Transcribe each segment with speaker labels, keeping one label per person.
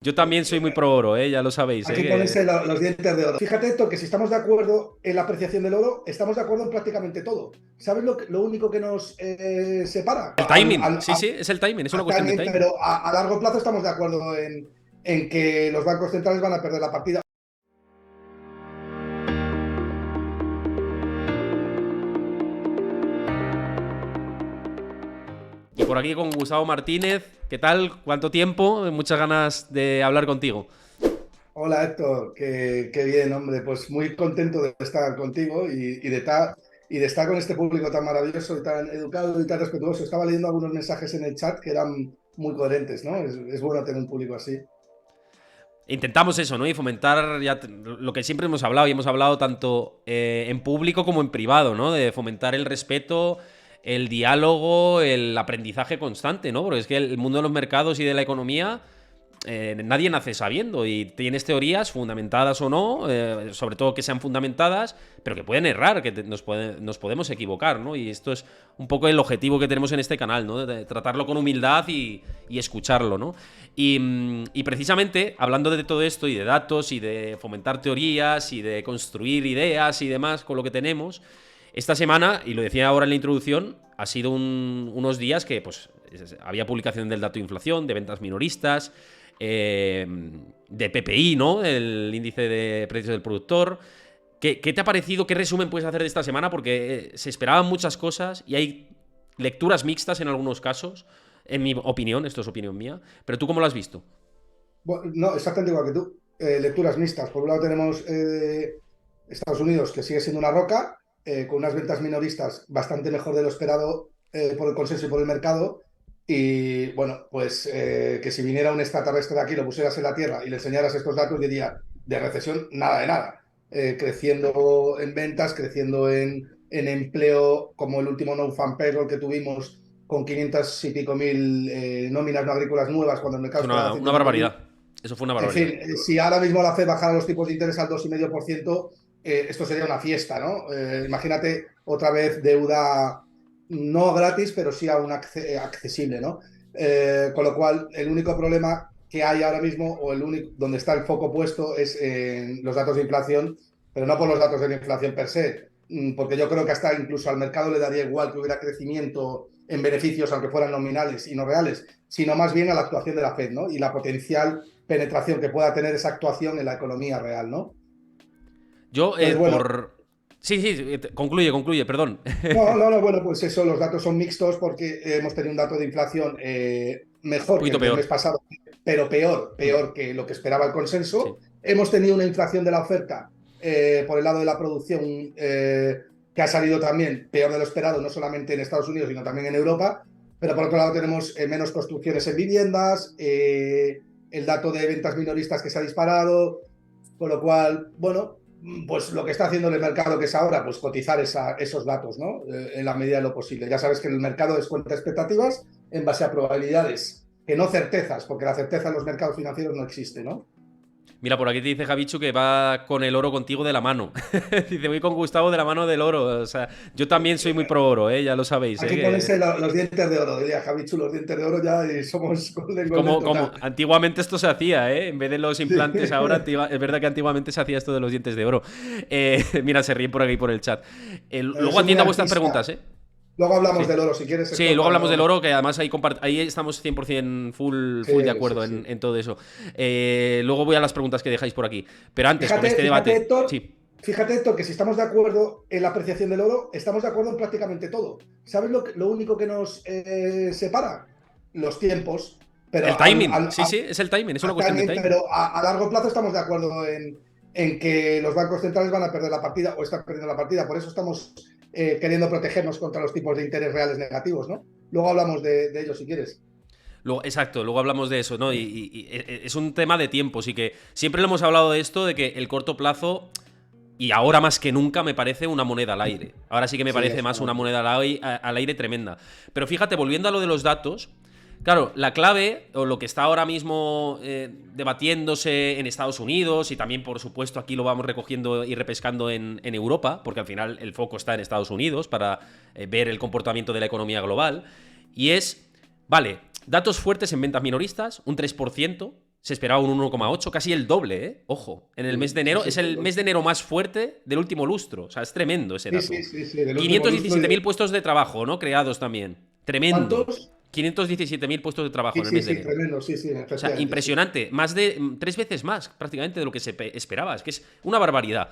Speaker 1: Yo también soy muy pro oro, ya lo sabéis,
Speaker 2: Aquí ponerse los dientes de oro. Fíjate esto, que si estamos de acuerdo en la apreciación del oro, estamos de acuerdo en prácticamente todo. ¿Sabes lo único que nos separa?
Speaker 1: El timing, sí, sí, es el timing, es una cuestión de
Speaker 2: También,
Speaker 1: timing.
Speaker 2: pero a largo plazo estamos de acuerdo en que los bancos centrales van a perder la partida.
Speaker 1: Y por aquí con Gustavo Martínez, ¿qué tal? ¿Cuánto tiempo? Muchas ganas de hablar contigo.
Speaker 2: Hola Héctor, qué bien, hombre. Pues muy contento de estar contigo y de estar con este público tan maravilloso y tan educado y tan respetuoso. Estaba leyendo algunos mensajes en el chat que eran muy coherentes, ¿no? Es bueno tener un público así.
Speaker 1: Intentamos eso, ¿no? Y fomentar ya lo que siempre hemos hablado, y hemos hablado tanto en público como en privado, ¿no? De fomentar el respeto, el diálogo, el aprendizaje constante, ¿no? Porque es que el mundo de los mercados y de la economía nadie nace sabiendo y tienes teorías fundamentadas o no, sobre todo que sean fundamentadas, pero que pueden errar, que nos podemos equivocar, ¿no? Y esto es un poco el objetivo que tenemos en este canal, ¿no? De tratarlo con humildad y escucharlo, ¿no? Y precisamente, hablando de todo esto y de datos y de fomentar teorías y de construir ideas y demás con lo que tenemos, esta semana, y lo decía ahora en la introducción, ha sido unos días que pues había publicación del dato de inflación, de ventas minoristas, de PPI, ¿no? El índice de precios del productor. ¿Qué te ha parecido? ¿Qué resumen puedes hacer de esta semana? Porque se esperaban muchas cosas y hay lecturas mixtas en algunos casos, en mi opinión, esto es opinión mía. Pero ¿tú cómo lo has visto?
Speaker 2: Bueno, no, exactamente igual que tú. Lecturas mixtas. Por un lado tenemos Estados Unidos, que sigue siendo una roca, con unas ventas minoristas bastante mejor de lo esperado por el consenso y por el mercado. Y bueno, pues que si viniera un extraterrestre de aquí, lo pusieras en la Tierra y le enseñaras estos datos, diría, de recesión, nada de nada. Creciendo en ventas, creciendo en empleo, como el último no-farm payroll que tuvimos, con 500 y pico mil nóminas no agrícolas nuevas, cuando el mercado
Speaker 1: Es
Speaker 2: esperaba
Speaker 1: una
Speaker 2: 150.000.
Speaker 1: barbaridad. Eso fue una
Speaker 2: En
Speaker 1: barbaridad.
Speaker 2: fin, si ahora mismo la FED bajara los tipos de interés al 2,5%, esto sería una fiesta, ¿no? Imagínate otra vez deuda no gratis, pero sí aún accesible, ¿no? Con lo cual, el único problema que hay ahora mismo, o el único donde está el foco puesto, es en los datos de inflación, pero no por los datos de la inflación per se, porque yo creo que hasta incluso al mercado le daría igual que hubiera crecimiento en beneficios, aunque fueran nominales y no reales, sino más bien a la actuación de la FED, ¿no? Y la potencial penetración que pueda tener esa actuación en la economía real, ¿no?
Speaker 1: Yo,
Speaker 2: Entonces, bueno,
Speaker 1: por... Sí, sí, concluye, perdón.
Speaker 2: no, bueno, pues eso, los datos son mixtos porque hemos tenido un dato de inflación
Speaker 1: Un
Speaker 2: mejor que
Speaker 1: poquito
Speaker 2: el del
Speaker 1: peor.
Speaker 2: mes pasado, pero peor,
Speaker 1: Mm,
Speaker 2: peor que lo que esperaba el
Speaker 1: sí.
Speaker 2: consenso. Hemos tenido una inflación de la oferta por el lado de la producción que ha salido también peor de lo esperado, no solamente en Estados Unidos, sino también en Europa. Pero por otro lado tenemos menos construcciones en viviendas, el dato de ventas minoristas que se ha disparado, con lo cual, bueno, pues lo que está haciendo el mercado, que es ahora, pues cotizar esos datos, ¿no? En la medida de lo posible. Ya sabes que el mercado descuenta expectativas en base a probabilidades, que no certezas, porque la certeza en los mercados financieros no existe, ¿no?
Speaker 1: Mira, por aquí te dice Javichu que va con el oro contigo de la mano. Dice, voy con Gustavo de la mano del oro. O sea, yo también soy muy pro oro, ya lo sabéis,
Speaker 2: Aquí ponerse los dientes de oro, diría Javichu, los dientes de oro ya y somos golden
Speaker 1: Como
Speaker 2: total.
Speaker 1: antiguamente esto se hacía, ¿eh? En vez de los
Speaker 2: Sí.
Speaker 1: implantes ahora, es verdad que antiguamente se hacía esto de los dientes de oro. Mira, se ríen por aquí por el chat. Luego
Speaker 2: Soy muy
Speaker 1: atiendo a vuestras
Speaker 2: artista.
Speaker 1: preguntas, ¿eh?
Speaker 2: Luego hablamos
Speaker 1: Sí.
Speaker 2: del oro, si quieres,
Speaker 1: Sí,
Speaker 2: Héctor,
Speaker 1: luego hablamos del
Speaker 2: cuando...
Speaker 1: oro, que además ahí estamos 100%
Speaker 2: Sí,
Speaker 1: full de
Speaker 2: sí,
Speaker 1: acuerdo
Speaker 2: sí.
Speaker 1: en todo eso. Luego voy a las preguntas que dejáis por aquí. Pero antes, con
Speaker 2: Fíjate,
Speaker 1: este
Speaker 2: fíjate,
Speaker 1: debate.
Speaker 2: Héctor,
Speaker 1: Sí.
Speaker 2: fíjate, Héctor, que si estamos de acuerdo en la apreciación del oro, estamos de acuerdo en prácticamente todo. ¿Sabes lo único que nos separa? Los tiempos, pero
Speaker 1: El timing. Sí, sí, es el timing, es una cuestión de
Speaker 2: también,
Speaker 1: timing.
Speaker 2: pero a largo plazo estamos de acuerdo en que los bancos centrales van a perder la partida o están perdiendo la partida. Por eso estamos queriendo protegernos contra los tipos de interés reales negativos, ¿no? Luego hablamos de ello si quieres.
Speaker 1: Luego, exacto, luego hablamos de eso, ¿no? Es un tema de tiempos y que siempre lo hemos hablado de esto, de que el corto plazo, y ahora más que nunca, me parece una moneda al aire. Ahora sí que me
Speaker 2: Sí,
Speaker 1: parece más una moneda al aire tremenda. Pero fíjate, volviendo a lo de los datos, claro, la clave, o lo que está ahora mismo debatiéndose en Estados Unidos, y también, por supuesto, aquí lo vamos recogiendo y repescando en Europa, porque al final el foco está en Estados Unidos para ver el comportamiento de la economía global, y es, vale, datos fuertes en ventas minoristas, un 3%. Se esperaba un 1,8, casi el doble, ¿eh? Ojo, en el mes de enero.
Speaker 2: Sí,
Speaker 1: Es el mes de enero más fuerte del último lustro. O sea, es tremendo ese
Speaker 2: sí, sí,
Speaker 1: dato.
Speaker 2: sí, sí, del último lustro.
Speaker 1: 517.000 puestos de trabajo, ¿no? Creados también. Tremendo.
Speaker 2: ¿Cuántos?
Speaker 1: 517.000 puestos de trabajo
Speaker 2: Sí,
Speaker 1: en el
Speaker 2: sí,
Speaker 1: mes de
Speaker 2: sí,
Speaker 1: enero.
Speaker 2: tremendo, sí, sí,
Speaker 1: O sea,
Speaker 2: efectivamente, sí.
Speaker 1: impresionante. Más de 3 veces más, prácticamente, de lo que se esperaba. Es que es una barbaridad.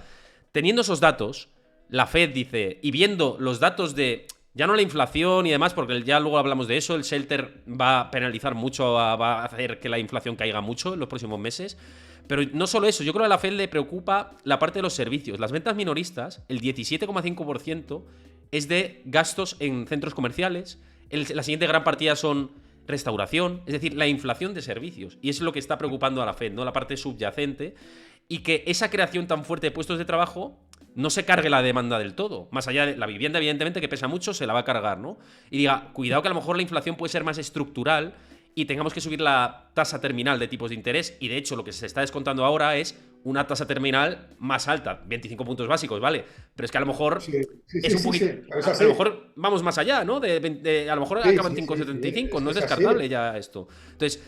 Speaker 1: Teniendo esos datos, la Fed dice, y viendo los datos de, ya no la inflación y demás, porque ya luego hablamos de eso, el shelter va a penalizar mucho, va a hacer que la inflación caiga mucho en los próximos meses. Pero no solo eso, yo creo que a la Fed le preocupa la parte de los servicios. Las ventas minoristas, el 17,5% es de gastos en centros comerciales. La siguiente gran partida son restauración, es decir, la inflación de servicios. Y eso es lo que está preocupando a la Fed, ¿no? La parte subyacente. Y que esa creación tan fuerte de puestos de trabajo no se cargue la demanda del todo. Más allá de la vivienda, evidentemente, que pesa mucho, se la va a cargar, ¿no? Y diga, cuidado que a lo mejor la inflación puede ser más estructural y tengamos que subir la tasa terminal de tipos de interés. Y de hecho, lo que se está descontando ahora es una tasa terminal más alta, 25 puntos básicos, ¿vale? Pero es que a lo mejor
Speaker 2: Sí, sí,
Speaker 1: es
Speaker 2: sí,
Speaker 1: un
Speaker 2: sí, sí,
Speaker 1: poquito.
Speaker 2: pero es
Speaker 1: A
Speaker 2: así.
Speaker 1: lo mejor vamos más allá, ¿no? A lo mejor
Speaker 2: Sí,
Speaker 1: acaban
Speaker 2: sí, sí, sí,
Speaker 1: 5,75, no es
Speaker 2: es así.
Speaker 1: descartable ya esto. Entonces,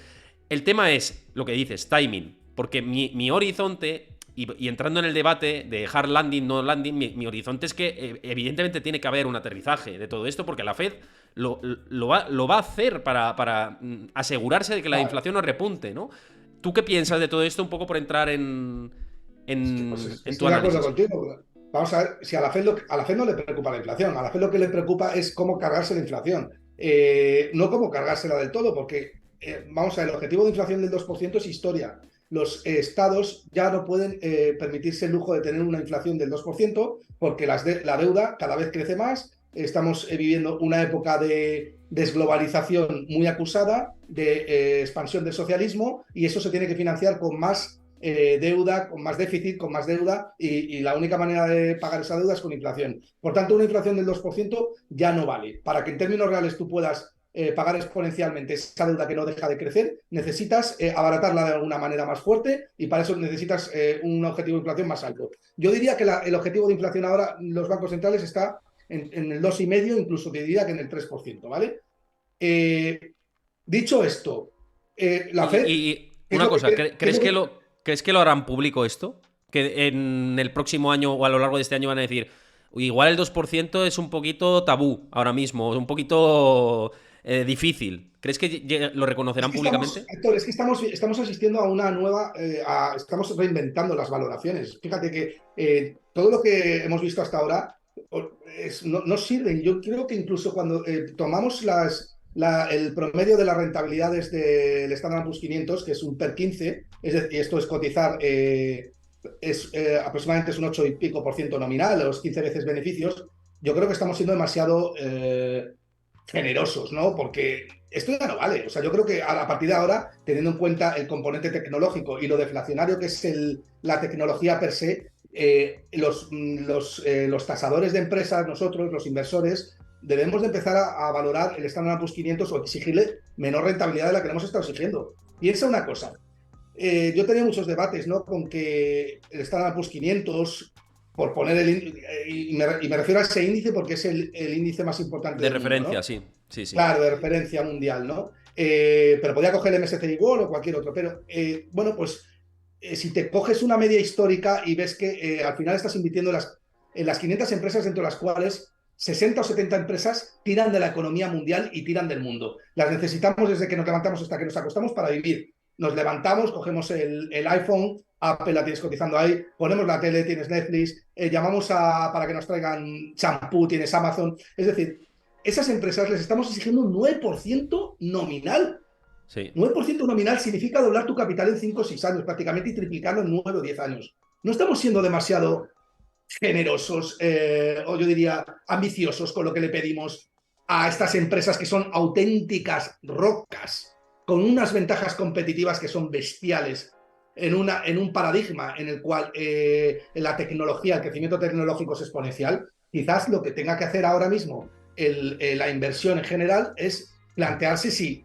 Speaker 1: el tema es lo que dices, timing. Porque mi horizonte, y entrando en el debate de hard landing, no landing, mi horizonte es que evidentemente tiene que haber un aterrizaje de todo esto, porque la Fed lo va a hacer para asegurarse de que la
Speaker 2: Claro.
Speaker 1: inflación no repunte, ¿no? ¿Tú qué piensas de todo esto? Un poco por entrar en,
Speaker 2: Pues
Speaker 1: en tu
Speaker 2: estoy de acuerdo
Speaker 1: análisis.
Speaker 2: contigo. Vamos a ver, si a la Fed, a la Fed no le preocupa la inflación, a la Fed lo que le preocupa es cómo cargarse la inflación, no cómo cargársela del todo, porque vamos a ver, el objetivo de inflación del 2% es historia. Los estados ya no pueden permitirse el lujo de tener una inflación del 2% porque la deuda cada vez crece más. Estamos viviendo una época de desglobalización muy acusada, de expansión del socialismo, y eso se tiene que financiar con más deuda, con más déficit, con más deuda, y la única manera de pagar esa deuda es con inflación. Por tanto, una inflación del 2% ya no vale. Para que en términos reales tú puedas pagar exponencialmente esa deuda que no deja de crecer, necesitas abaratarla de alguna manera más fuerte, y para eso necesitas un objetivo de inflación más alto. Yo diría que el objetivo de inflación ahora, los bancos centrales, está en el 2,5%, incluso te diría que en el 3%, ¿vale? Eh, Dicho esto, la Fed,
Speaker 1: Y
Speaker 2: ¿qué es
Speaker 1: una
Speaker 2: lo que,
Speaker 1: cosa,
Speaker 2: qué es lo que
Speaker 1: ¿crees que lo harán público esto? Que en el próximo año o a lo largo de este año van a decir, "Uy, igual el 2% es un poquito tabú ahora mismo, es un poquito difícil. ¿Crees que lo
Speaker 2: Es
Speaker 1: reconocerán
Speaker 2: que estamos,
Speaker 1: públicamente?
Speaker 2: Héctor, es que estamos asistiendo a una nueva, estamos reinventando las valoraciones. Fíjate que todo lo que hemos visto hasta ahora no sirven. Yo creo que incluso cuando tomamos el promedio de las rentabilidades del Standard Poor's 500, que es un PER 15, es decir, esto es cotizar, aproximadamente es un 8 y pico por ciento nominal, los 15 veces beneficios. Yo creo que estamos siendo demasiado generosos, ¿no? Porque esto ya no vale. O sea, yo creo que a partir de ahora, teniendo en cuenta el componente tecnológico y lo deflacionario que es la tecnología per se, los tasadores de empresas, nosotros, los inversores, debemos de empezar a valorar el Standard Poor's 500 o exigirle menor rentabilidad de la que le hemos estado exigiendo. Piensa una cosa. Yo tenía muchos debates, ¿no? Con que el Standard Poor's 500, por poner y me refiero a ese índice porque es el índice más importante
Speaker 1: De
Speaker 2: del mundo,
Speaker 1: referencia,
Speaker 2: ¿no?
Speaker 1: sí. Sí, sí.
Speaker 2: Claro, de referencia mundial, ¿no? Pero podía coger el MSCI World o cualquier otro. Pero bueno, pues si te coges una media histórica y ves que al final estás invirtiendo en las 500 empresas, dentro de las cuales 60 o 70 empresas tiran de la economía mundial y tiran del mundo. Las necesitamos desde que nos levantamos hasta que nos acostamos para vivir. Nos levantamos, cogemos el iPhone, Apple la tienes cotizando ahí, ponemos la tele, tienes Netflix, llamamos para que nos traigan champú, tienes Amazon. Es decir, esas empresas les estamos exigiendo un 9% nominal.
Speaker 1: Sí.
Speaker 2: 9% nominal significa doblar tu capital en 5 o 6 años prácticamente y triplicarlo en 9 o 10 años. No estamos siendo demasiado generosos o yo diría ambiciosos con lo que le pedimos a estas empresas que son auténticas rocas, con unas ventajas competitivas que son bestiales, en un paradigma en el cual la tecnología, el crecimiento tecnológico es exponencial. Quizás lo que tenga que hacer ahora mismo la inversión en general es plantearse si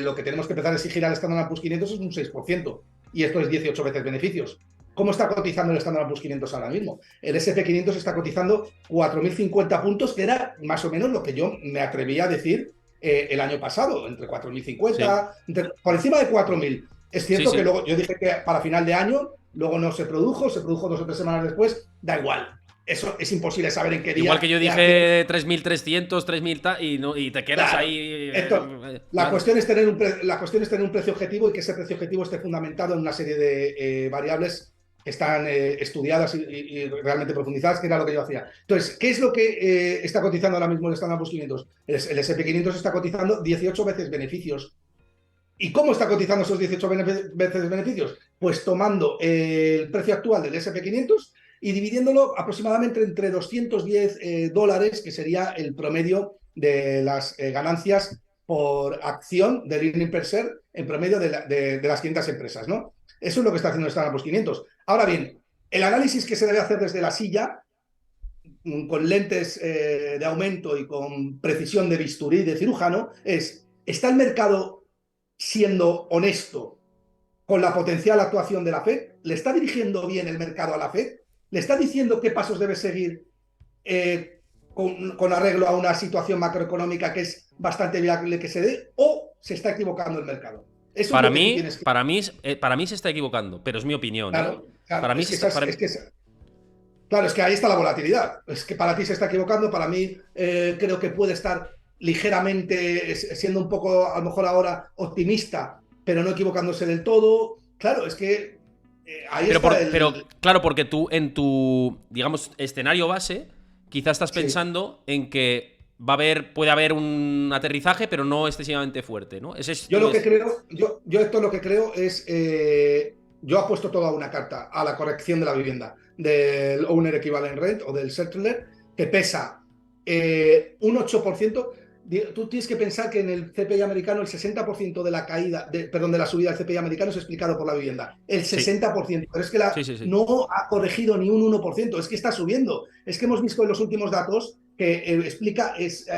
Speaker 2: lo que tenemos que empezar a exigir al Standard Poor's 500 es un 6%, y esto es 18 veces beneficios. ¿Cómo está cotizando el Standard Poor's 500 ahora mismo? El S&P 500 está cotizando 4.050 puntos, que era más o menos lo que yo me atrevía a decir el año pasado, entre
Speaker 1: Sí.
Speaker 2: 4.050, por encima de 4.000. Es
Speaker 1: Sí,
Speaker 2: cierto que
Speaker 1: sí.
Speaker 2: luego yo dije que para final de año, luego no se produjo 2 o 3 semanas después, da igual. Eso es imposible saber en qué
Speaker 1: Igual
Speaker 2: día
Speaker 1: que yo
Speaker 2: la acción.
Speaker 1: dije 3.300, 3.000 y, no, y te quedas
Speaker 2: Claro.
Speaker 1: ahí.
Speaker 2: Héctor, la
Speaker 1: Claro.
Speaker 2: cuestión es tener la cuestión es tener un precio objetivo y que ese precio objetivo esté fundamentado en una serie de variables que están estudiadas y realmente profundizadas, que era lo que yo hacía. Entonces, ¿qué es lo que está cotizando ahora mismo el Standard 500? El SP 500 está cotizando 18 veces beneficios. ¿Y cómo está cotizando esos 18 veces beneficios? Pues tomando el precio actual del SP 500 y dividiéndolo aproximadamente entre 210 dólares, que sería el promedio de las ganancias por acción del earning per share en promedio de las 500 empresas, ¿no? Eso es lo que está haciendo el Standard 500. Ahora bien, el análisis que se debe hacer desde la silla, con lentes de aumento y con precisión de bisturí de cirujano, es, ¿está el mercado siendo honesto con la potencial actuación de la Fed? ¿Le está dirigiendo bien el mercado a la Fed? ¿Le está diciendo qué pasos debe seguir con arreglo a una situación macroeconómica que es bastante viable que se dé? ¿O se está equivocando el mercado? Eso es
Speaker 1: Para
Speaker 2: lo que tú
Speaker 1: mí,
Speaker 2: tienes que...
Speaker 1: para mí, para mí se está equivocando, pero es mi opinión, ¿eh?
Speaker 2: Claro, claro,
Speaker 1: Para mí se está.
Speaker 2: claro, es que ahí está la volatilidad. Es que para ti se está equivocando, para mí creo que puede estar ligeramente siendo un poco, a lo mejor ahora, optimista, pero no equivocándose del todo. Claro, es que ahí
Speaker 1: Pero,
Speaker 2: está
Speaker 1: pero claro, porque tú en tu, digamos, escenario base, quizás estás
Speaker 2: Sí,
Speaker 1: pensando en que puede haber un aterrizaje, pero no excesivamente fuerte, ¿no? Ese es
Speaker 2: yo
Speaker 1: tu.
Speaker 2: lo que creo, yo esto lo que creo es, yo apuesto toda una carta a la corrección de la vivienda, del Owner Equivalent Rent o del Settler, que pesa un 8%. Tú tienes que pensar que en el CPI americano el 60% de la caída, perdón, de la subida del CPI americano es explicado por la vivienda. El
Speaker 1: Sí,
Speaker 2: 60%, pero es que
Speaker 1: sí, sí, sí.
Speaker 2: no ha corregido ni un 1%, es que está subiendo. Es que hemos visto en los últimos datos que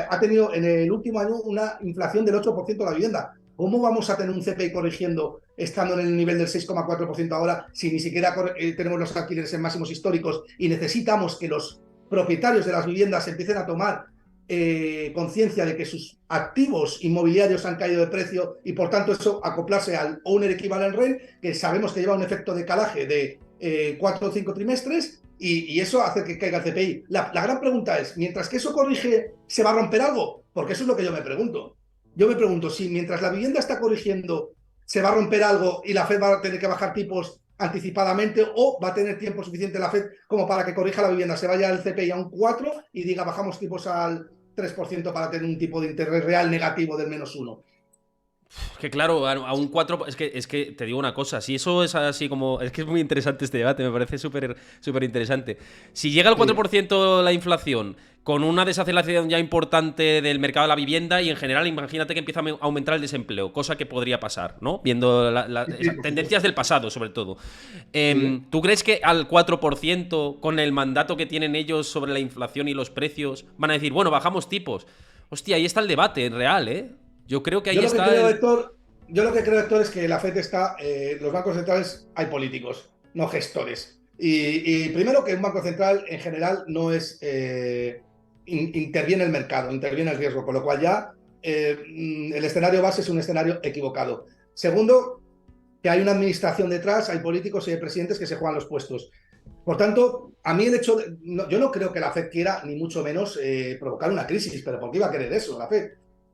Speaker 2: ha tenido en el último año una inflación del 8% de la vivienda. ¿Cómo vamos a tener un CPI corrigiendo estando en el nivel del 6,4% ahora si ni siquiera tenemos los alquileres en máximos históricos y necesitamos que los propietarios de las viviendas empiecen a tomar conciencia de que sus activos inmobiliarios han caído de precio y por tanto eso acoplarse al Owner Equivalent Rent, que sabemos que lleva un efecto de calaje de 4 o 5 trimestres y eso hace que caiga el CPI? La gran pregunta es, mientras que eso corrige, ¿se va a romper algo? Porque eso es lo que yo me pregunto. Yo me pregunto si mientras la vivienda está corrigiendo se va a romper algo y la Fed va a tener que bajar tipos anticipadamente o va a tener tiempo suficiente la Fed como para que corrija la vivienda, se vaya el CPI a un 4 y diga bajamos tipos al 3% para tener un tipo de interés real negativo del -1.
Speaker 1: Que claro, a un 4 es que te digo una cosa, si eso es así como. Es que es muy interesante este debate, me parece súper interesante. Si llega al cuatro
Speaker 2: Sí.
Speaker 1: por ciento la inflación, con una desaceleración ya importante del mercado de la vivienda y en general, imagínate que empieza a aumentar el desempleo, cosa que podría pasar, ¿no? Viendo
Speaker 2: Sí, por
Speaker 1: tendencias
Speaker 2: supuesto.
Speaker 1: del pasado, sobre todo.
Speaker 2: Sí.
Speaker 1: ¿Tú crees que al 4%, con el mandato que tienen ellos sobre la inflación y los precios, van a decir, bueno, bajamos tipos? Hostia, ahí está el debate real, ¿eh? Yo creo que
Speaker 2: Yo
Speaker 1: ahí
Speaker 2: lo que
Speaker 1: está
Speaker 2: creo,
Speaker 1: el.
Speaker 2: Héctor, yo lo que creo, Héctor, es que la FED está, los bancos centrales hay políticos, no gestores. Y primero que un banco central en general no es, interviene el mercado, interviene el riesgo, con lo cual ya el escenario base es un escenario equivocado. Segundo, que hay una administración detrás, hay políticos y hay presidentes que se juegan los puestos. Por tanto, a mí el hecho yo no creo que la Fed quiera, ni mucho menos, provocar una crisis, pero ¿por qué iba a querer eso la Fed?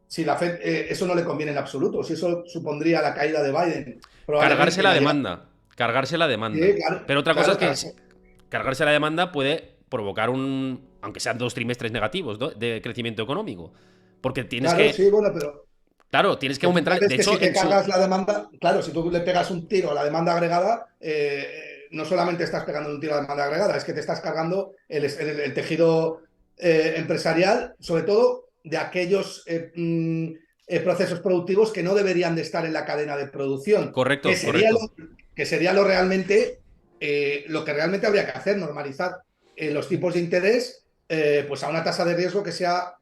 Speaker 2: Si la Fed eso no le conviene en absoluto, si eso supondría la caída de Biden,
Speaker 1: Cargarse
Speaker 2: probablemente
Speaker 1: la
Speaker 2: la llegada.
Speaker 1: demanda. Cargarse la demanda.
Speaker 2: Sí, claro,
Speaker 1: Pero otra cosa es
Speaker 2: claro,
Speaker 1: que
Speaker 2: claro.
Speaker 1: cargarse la demanda puede provocar aunque sean 2 trimestres negativos, ¿no? De crecimiento económico. Porque tienes
Speaker 2: Claro, sí,
Speaker 1: que.
Speaker 2: bueno, pero
Speaker 1: Claro, tienes que
Speaker 2: tú
Speaker 1: aumentar.
Speaker 2: sabes
Speaker 1: De
Speaker 2: que si
Speaker 1: hecho,
Speaker 2: te cargas la demanda, claro, si tú le pegas un tiro a la demanda agregada, no solamente estás pegando un tiro a la demanda agregada, es que te estás cargando el tejido empresarial, sobre todo de aquellos procesos productivos que no deberían de estar en la cadena de producción,
Speaker 1: correcto, correcto.
Speaker 2: que sería lo realmente, lo que realmente habría que hacer, normalizar los tipos de interés pues a una tasa de riesgo que sea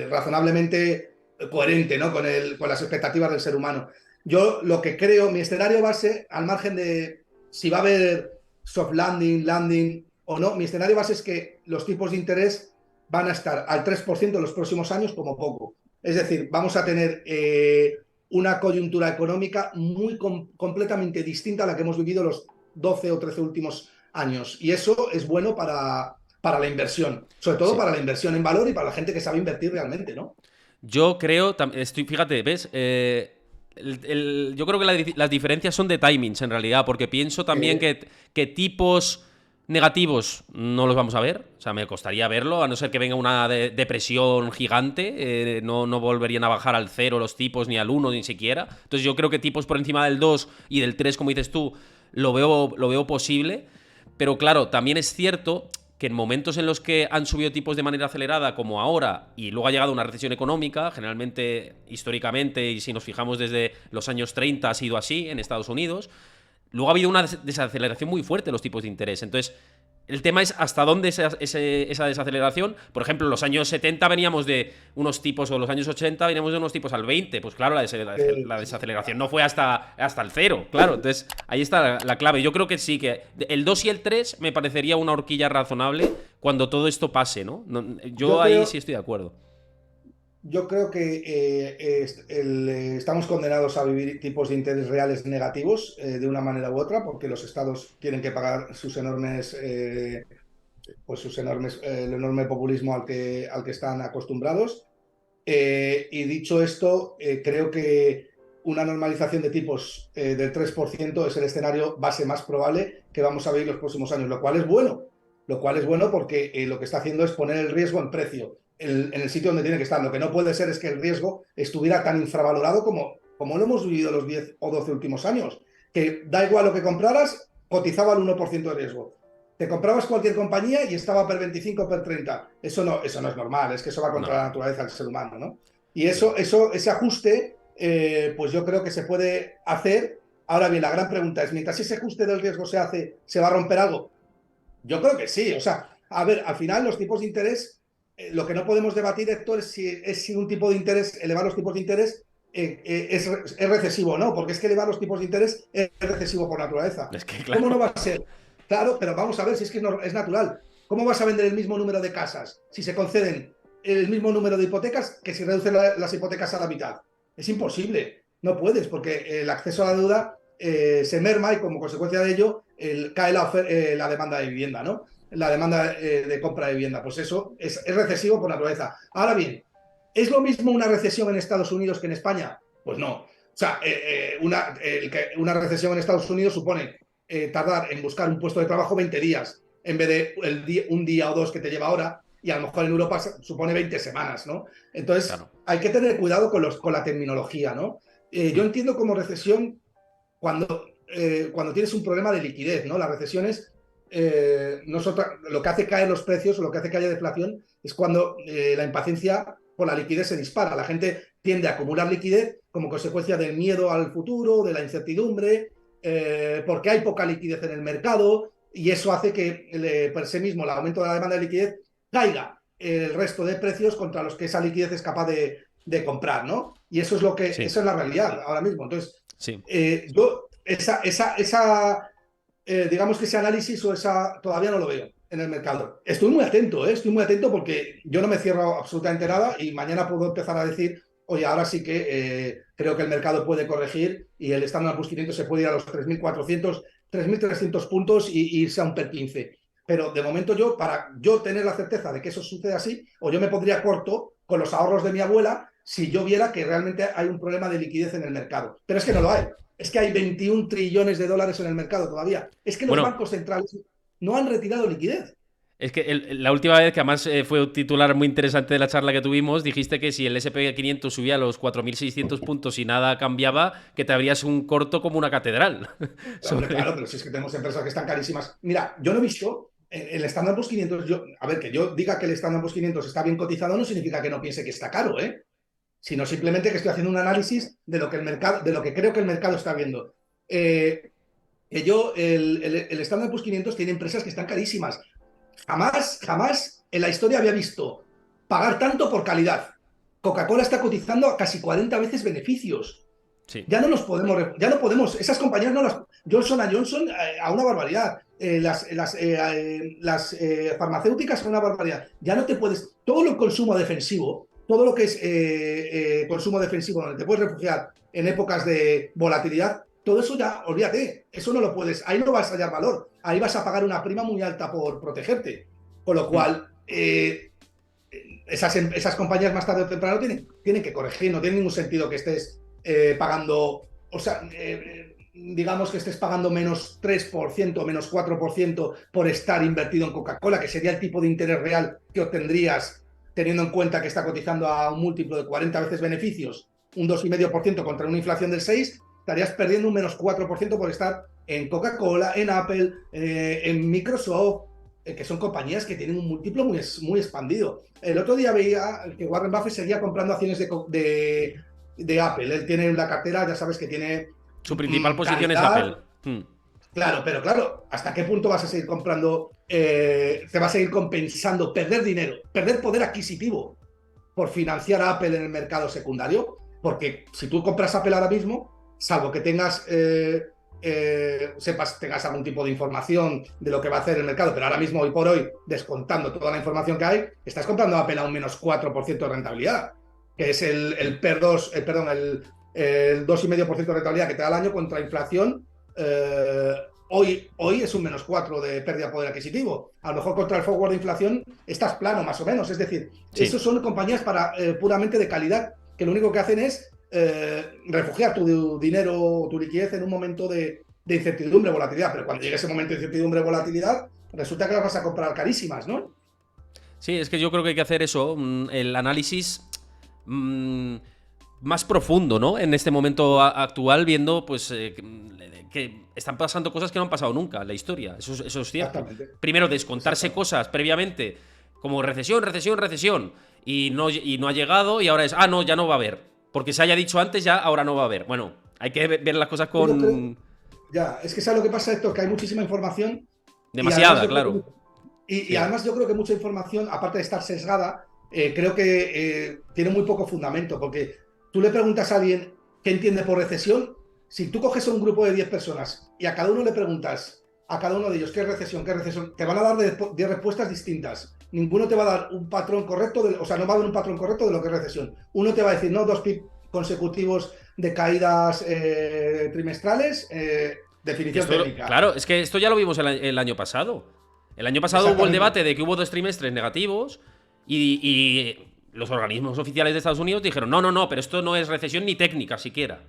Speaker 2: razonablemente coherente, ¿no? Con las expectativas del ser humano. Yo lo que creo, mi escenario base, al margen de si va a haber soft landing, landing o no, mi escenario base es que los tipos de interés van a estar al 3% en los próximos años como poco. Es decir, vamos a tener una coyuntura económica completamente distinta a la que hemos vivido los 12 o 13 últimos años. Y eso es bueno para la inversión, sobre todo
Speaker 1: Sí.
Speaker 2: para la inversión en valor y para la gente que sabe invertir realmente, ¿no?
Speaker 1: Yo creo, fíjate, ¿ves? Yo creo que las diferencias son de timings en realidad, porque pienso también que tipos negativos no los vamos a ver, o sea, me costaría verlo, a no ser que venga una depresión gigante, no volverían a bajar al cero los tipos, ni al uno ni siquiera. Entonces yo creo que tipos por encima del 2 y del 3, como dices tú, lo veo posible, pero claro, también es cierto que en momentos en los que han subido tipos de manera acelerada, como ahora, y luego ha llegado una recesión económica, generalmente, históricamente, y si nos fijamos desde los años 30 ha sido así en Estados Unidos, luego ha habido una desaceleración muy fuerte de los tipos de interés. Entonces, el tema es hasta dónde esa desaceleración. Por ejemplo, en los años 70 veníamos de unos tipos, o los años 80 veníamos de unos tipos al 20. Pues claro, la desaceleración no fue hasta el cero. Claro, entonces ahí está la clave. Yo creo que sí, que el 2 y el 3 me parecería una horquilla razonable cuando todo esto pase, ¿no? Yo ahí sí estoy de acuerdo.
Speaker 2: Yo creo que estamos condenados a vivir tipos de interés reales negativos de una manera u otra, porque los estados tienen que pagar el enorme populismo al que están acostumbrados. Y dicho esto, creo que una normalización de tipos del 3% es el escenario base más probable que vamos a vivir los próximos años, lo cual es bueno. Lo cual es bueno porque lo que está haciendo es poner el riesgo en precio, en el sitio donde tiene que estar. Lo que no puede ser es que el riesgo estuviera tan infravalorado como lo hemos vivido los 10 o 12 últimos años, que da igual lo que compraras, cotizaba al 1% de riesgo. Te comprabas cualquier compañía y estaba per 25, per 30. Eso no es normal, es que eso va contra
Speaker 1: No,
Speaker 2: la naturaleza del ser humano, ¿no? Y
Speaker 1: sí.
Speaker 2: ese ajuste, pues yo creo que se puede hacer. Ahora bien, la gran pregunta es, mientras ese ajuste del riesgo se hace, ¿se va a romper algo? Yo creo que sí. O sea, a ver, al final los tipos de interés, lo que no podemos debatir, Héctor, es si un tipo de interés, elevar los tipos de interés, es recesivo o no, porque es que elevar los tipos de interés es recesivo por naturaleza.
Speaker 1: Es que
Speaker 2: ¿Cómo no
Speaker 1: claro.
Speaker 2: va a ser? Claro, pero vamos a ver si es que es natural. ¿Cómo vas a vender el mismo número de casas si se conceden el mismo número de hipotecas que si reducen las hipotecas a la mitad? Es imposible. No puedes, porque el acceso a la deuda se merma y como consecuencia de ello cae la demanda de vivienda, ¿no? La demanda de compra de vivienda. Pues eso es recesivo por naturaleza. Ahora bien, ¿es lo mismo una recesión en Estados Unidos que en España? Pues no. O sea, una recesión en Estados Unidos supone tardar en buscar un puesto de trabajo 20 días en vez de un día o dos que te lleva ahora, y a lo mejor en Europa supone 20 semanas, ¿no? Entonces,
Speaker 1: Claro.
Speaker 2: hay que tener cuidado con la terminología, ¿no? Yo
Speaker 1: Mm.
Speaker 2: entiendo como recesión cuando tienes un problema de liquidez, ¿no? Las recesiones, lo que hace caer los precios o lo que hace que haya deflación es cuando la impaciencia por la liquidez se dispara. La gente tiende a acumular liquidez como consecuencia del miedo al futuro, de la incertidumbre, porque hay poca liquidez en el mercado y eso hace que por sí mismo el aumento de la demanda de liquidez caiga el resto de precios contra los que esa liquidez es capaz de comprar, ¿no? Y
Speaker 1: Sí,
Speaker 2: eso es la realidad ahora mismo. Entonces,
Speaker 1: sí.
Speaker 2: yo digamos que ese análisis todavía no lo veo en el mercado. Estoy muy atento porque yo no me cierro absolutamente nada y mañana puedo empezar a decir, oye, ahora sí que creo que el mercado puede corregir y el Standard Poor's 500 se puede ir a los 3.400, 3.300 puntos y irse a un PER 15. Pero de momento para yo tener la certeza de que eso sucede así, o yo me pondría corto con los ahorros de mi abuela si yo viera que realmente hay un problema de liquidez en el mercado. Pero es que no lo hay. Es que hay 21 trillones de dólares en el mercado todavía. Es que los
Speaker 1: Bueno,
Speaker 2: bancos centrales no han retirado liquidez.
Speaker 1: es que la última vez, que además fue un titular muy interesante de la charla que tuvimos, dijiste que si el SP 500 subía a los 4.600 puntos y nada cambiaba, que te abrías un corto como una catedral.
Speaker 2: Hombre, claro,
Speaker 1: Sobre...
Speaker 2: pero si es que tenemos empresas que están carísimas. Mira, yo no he visto el Standard Poor's 500. A ver, que yo diga que el Standard Poor's 500 está bien cotizado no significa que no piense que está caro, sino simplemente que estoy haciendo un análisis de lo que de lo que creo que el mercado está viendo. El Standard Poor's 500 tiene empresas que están carísimas. Jamás en la historia había visto pagar tanto por calidad. Coca-Cola está cotizando a casi 40 veces beneficios.
Speaker 1: Sí,
Speaker 2: Ya no podemos, esas compañías no las. Johnson Johnson a una barbaridad. Las farmacéuticas a una barbaridad. Ya no te puedes. Todo el consumo defensivo todo lo que es consumo defensivo, donde te puedes refugiar en épocas de volatilidad, todo eso ya, olvídate, eso no lo puedes, ahí no vas a hallar valor, ahí vas a pagar una prima muy alta por protegerte. Con lo
Speaker 1: Mm.
Speaker 2: cual, esas compañías más tarde o temprano tienen que corregir, no tiene ningún sentido que estés pagando, o sea, digamos que estés pagando menos 3%, menos 4% por estar invertido en Coca-Cola, que sería el tipo de interés real que obtendrías teniendo en cuenta que está cotizando a un múltiplo de 40 veces beneficios, un 2,5% contra una inflación del 6%, estarías perdiendo un menos 4% por estar en Coca-Cola, en Apple, en Microsoft, que son compañías que tienen un múltiplo muy expandido. El otro día veía que Warren Buffett seguía comprando acciones de Apple. Él tiene la cartera, ya sabes que tiene
Speaker 1: Su principal posición es Apple.
Speaker 2: calidad.
Speaker 1: Mm.
Speaker 2: Claro, pero claro, ¿hasta qué punto vas a seguir comprando? Te va a seguir compensando perder dinero, perder poder adquisitivo por financiar a Apple en el mercado secundario, porque si tú compras Apple ahora mismo, salvo que tengas algún tipo de información de lo que va a hacer el mercado, pero ahora mismo, hoy por hoy, descontando toda la información que hay, estás comprando Apple a un menos 4% de rentabilidad, que es el PER 2, perdón, el 2,5% de rentabilidad que te da el año contra inflación. Hoy es un menos 4 de pérdida de poder adquisitivo. A lo mejor contra el forward de inflación estás plano, más o menos. Es decir,
Speaker 1: Sí.
Speaker 2: esos son compañías puramente de calidad, que lo único que hacen es refugiar tu dinero, tu liquidez en un momento de incertidumbre, volatilidad. Pero cuando llegue ese momento de incertidumbre, volatilidad, resulta que las vas a comprar carísimas, ¿no?
Speaker 1: Sí, es que yo creo que hay que hacer eso, el análisis mm, más profundo, ¿no? En este momento actual, viendo pues que están pasando cosas que no han pasado nunca en la historia. Eso es cierto.
Speaker 2: Exactamente.
Speaker 1: Primero, descontarse
Speaker 2: Exactamente.
Speaker 1: cosas previamente, como recesión, recesión, recesión, y no ha llegado, y ahora es, ah, no, ya no va a haber. Porque se haya dicho antes, ya ahora no va a haber. Bueno, hay que ver las cosas
Speaker 2: Yo creo,
Speaker 1: con
Speaker 2: ya, es que ¿sabes lo que pasa esto? Que hay muchísima información y además
Speaker 1: demasiada,
Speaker 2: yo creo que
Speaker 1: claro.
Speaker 2: y
Speaker 1: Sí.
Speaker 2: además yo creo que mucha información, aparte de estar sesgada, creo que tiene muy poco fundamento, porque tú le preguntas a alguien qué entiende por recesión, si tú coges a un grupo de 10 personas y a cada uno le preguntas, a cada uno de ellos qué es recesión, te van a dar 10 respuestas distintas. Ninguno te va a dar un patrón correcto, o sea, no va a dar un patrón correcto de lo que es recesión. Uno te va a decir, no, 2 PIB consecutivos de caídas trimestrales,
Speaker 1: Que
Speaker 2: definición
Speaker 1: esto,
Speaker 2: técnica.
Speaker 1: claro, es que esto ya lo vimos el año pasado. El año pasado hubo el
Speaker 2: Exactamente.
Speaker 1: debate de que hubo 2 trimestres negativos y los organismos oficiales de Estados Unidos dijeron, no, no, no, pero esto no es recesión ni técnica siquiera.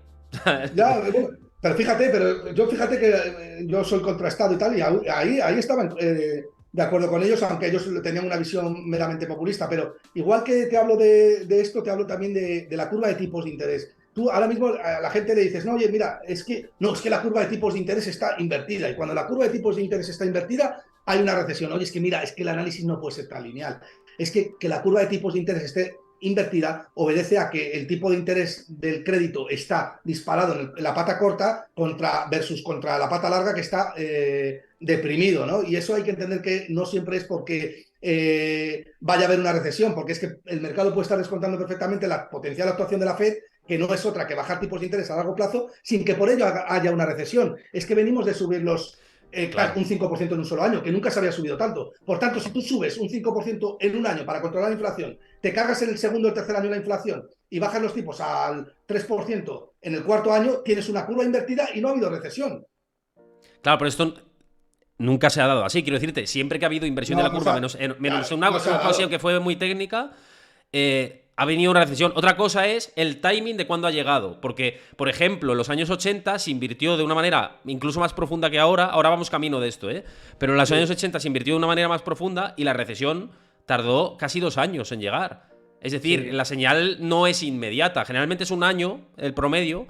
Speaker 2: Ya, bueno, pero yo fíjate que yo soy contrastado y tal, y ahí estaban de acuerdo con ellos, aunque ellos tenían una visión meramente populista, pero igual que te hablo de esto, te hablo también de la curva de tipos de interés. Tú ahora mismo a la gente le dices, no, oye, mira, es que la curva de tipos de interés está invertida, y cuando la curva de tipos de interés está invertida, hay una recesión. Oye, es que mira, es que el análisis no puede ser tan lineal. Es que la curva de tipos de interés esté invertida obedece a que el tipo de interés del crédito está disparado en la pata corta contra la pata larga que está deprimido, ¿no? Y eso hay que entender que no siempre es porque vaya a haber una recesión, porque es que el mercado puede estar descontando perfectamente la potencial actuación de la Fed, que no es otra que bajar tipos de interés a largo plazo sin que por ello haya una recesión. Es que venimos de subir
Speaker 1: Claro.
Speaker 2: un 5% en un solo año, que nunca se había subido tanto. Por tanto, si tú subes un 5% en un año para controlar la inflación, te cargas en el segundo o el tercer año la inflación y bajas los tipos al 3% en el cuarto año, tienes una curva invertida y no ha habido recesión.
Speaker 1: Claro, pero esto nunca se ha dado así. Quiero decirte, siempre que ha habido inversión de
Speaker 2: No,
Speaker 1: la
Speaker 2: no
Speaker 1: curva,
Speaker 2: se ha,
Speaker 1: menos
Speaker 2: claro,
Speaker 1: una
Speaker 2: no se ha
Speaker 1: ocasión que
Speaker 2: dado.
Speaker 1: fue muy técnica, ha venido una recesión. Otra cosa es el timing de cuándo ha llegado. Porque, por ejemplo, en los años 80 se invirtió de una manera incluso más profunda que ahora. Ahora vamos camino de esto, ¿eh? Pero en los años
Speaker 2: Sí,
Speaker 1: 80 se invirtió de una manera más profunda y la recesión tardó casi 2 años en llegar. Es decir,
Speaker 2: sí.
Speaker 1: la señal no es inmediata. Generalmente es un año el promedio,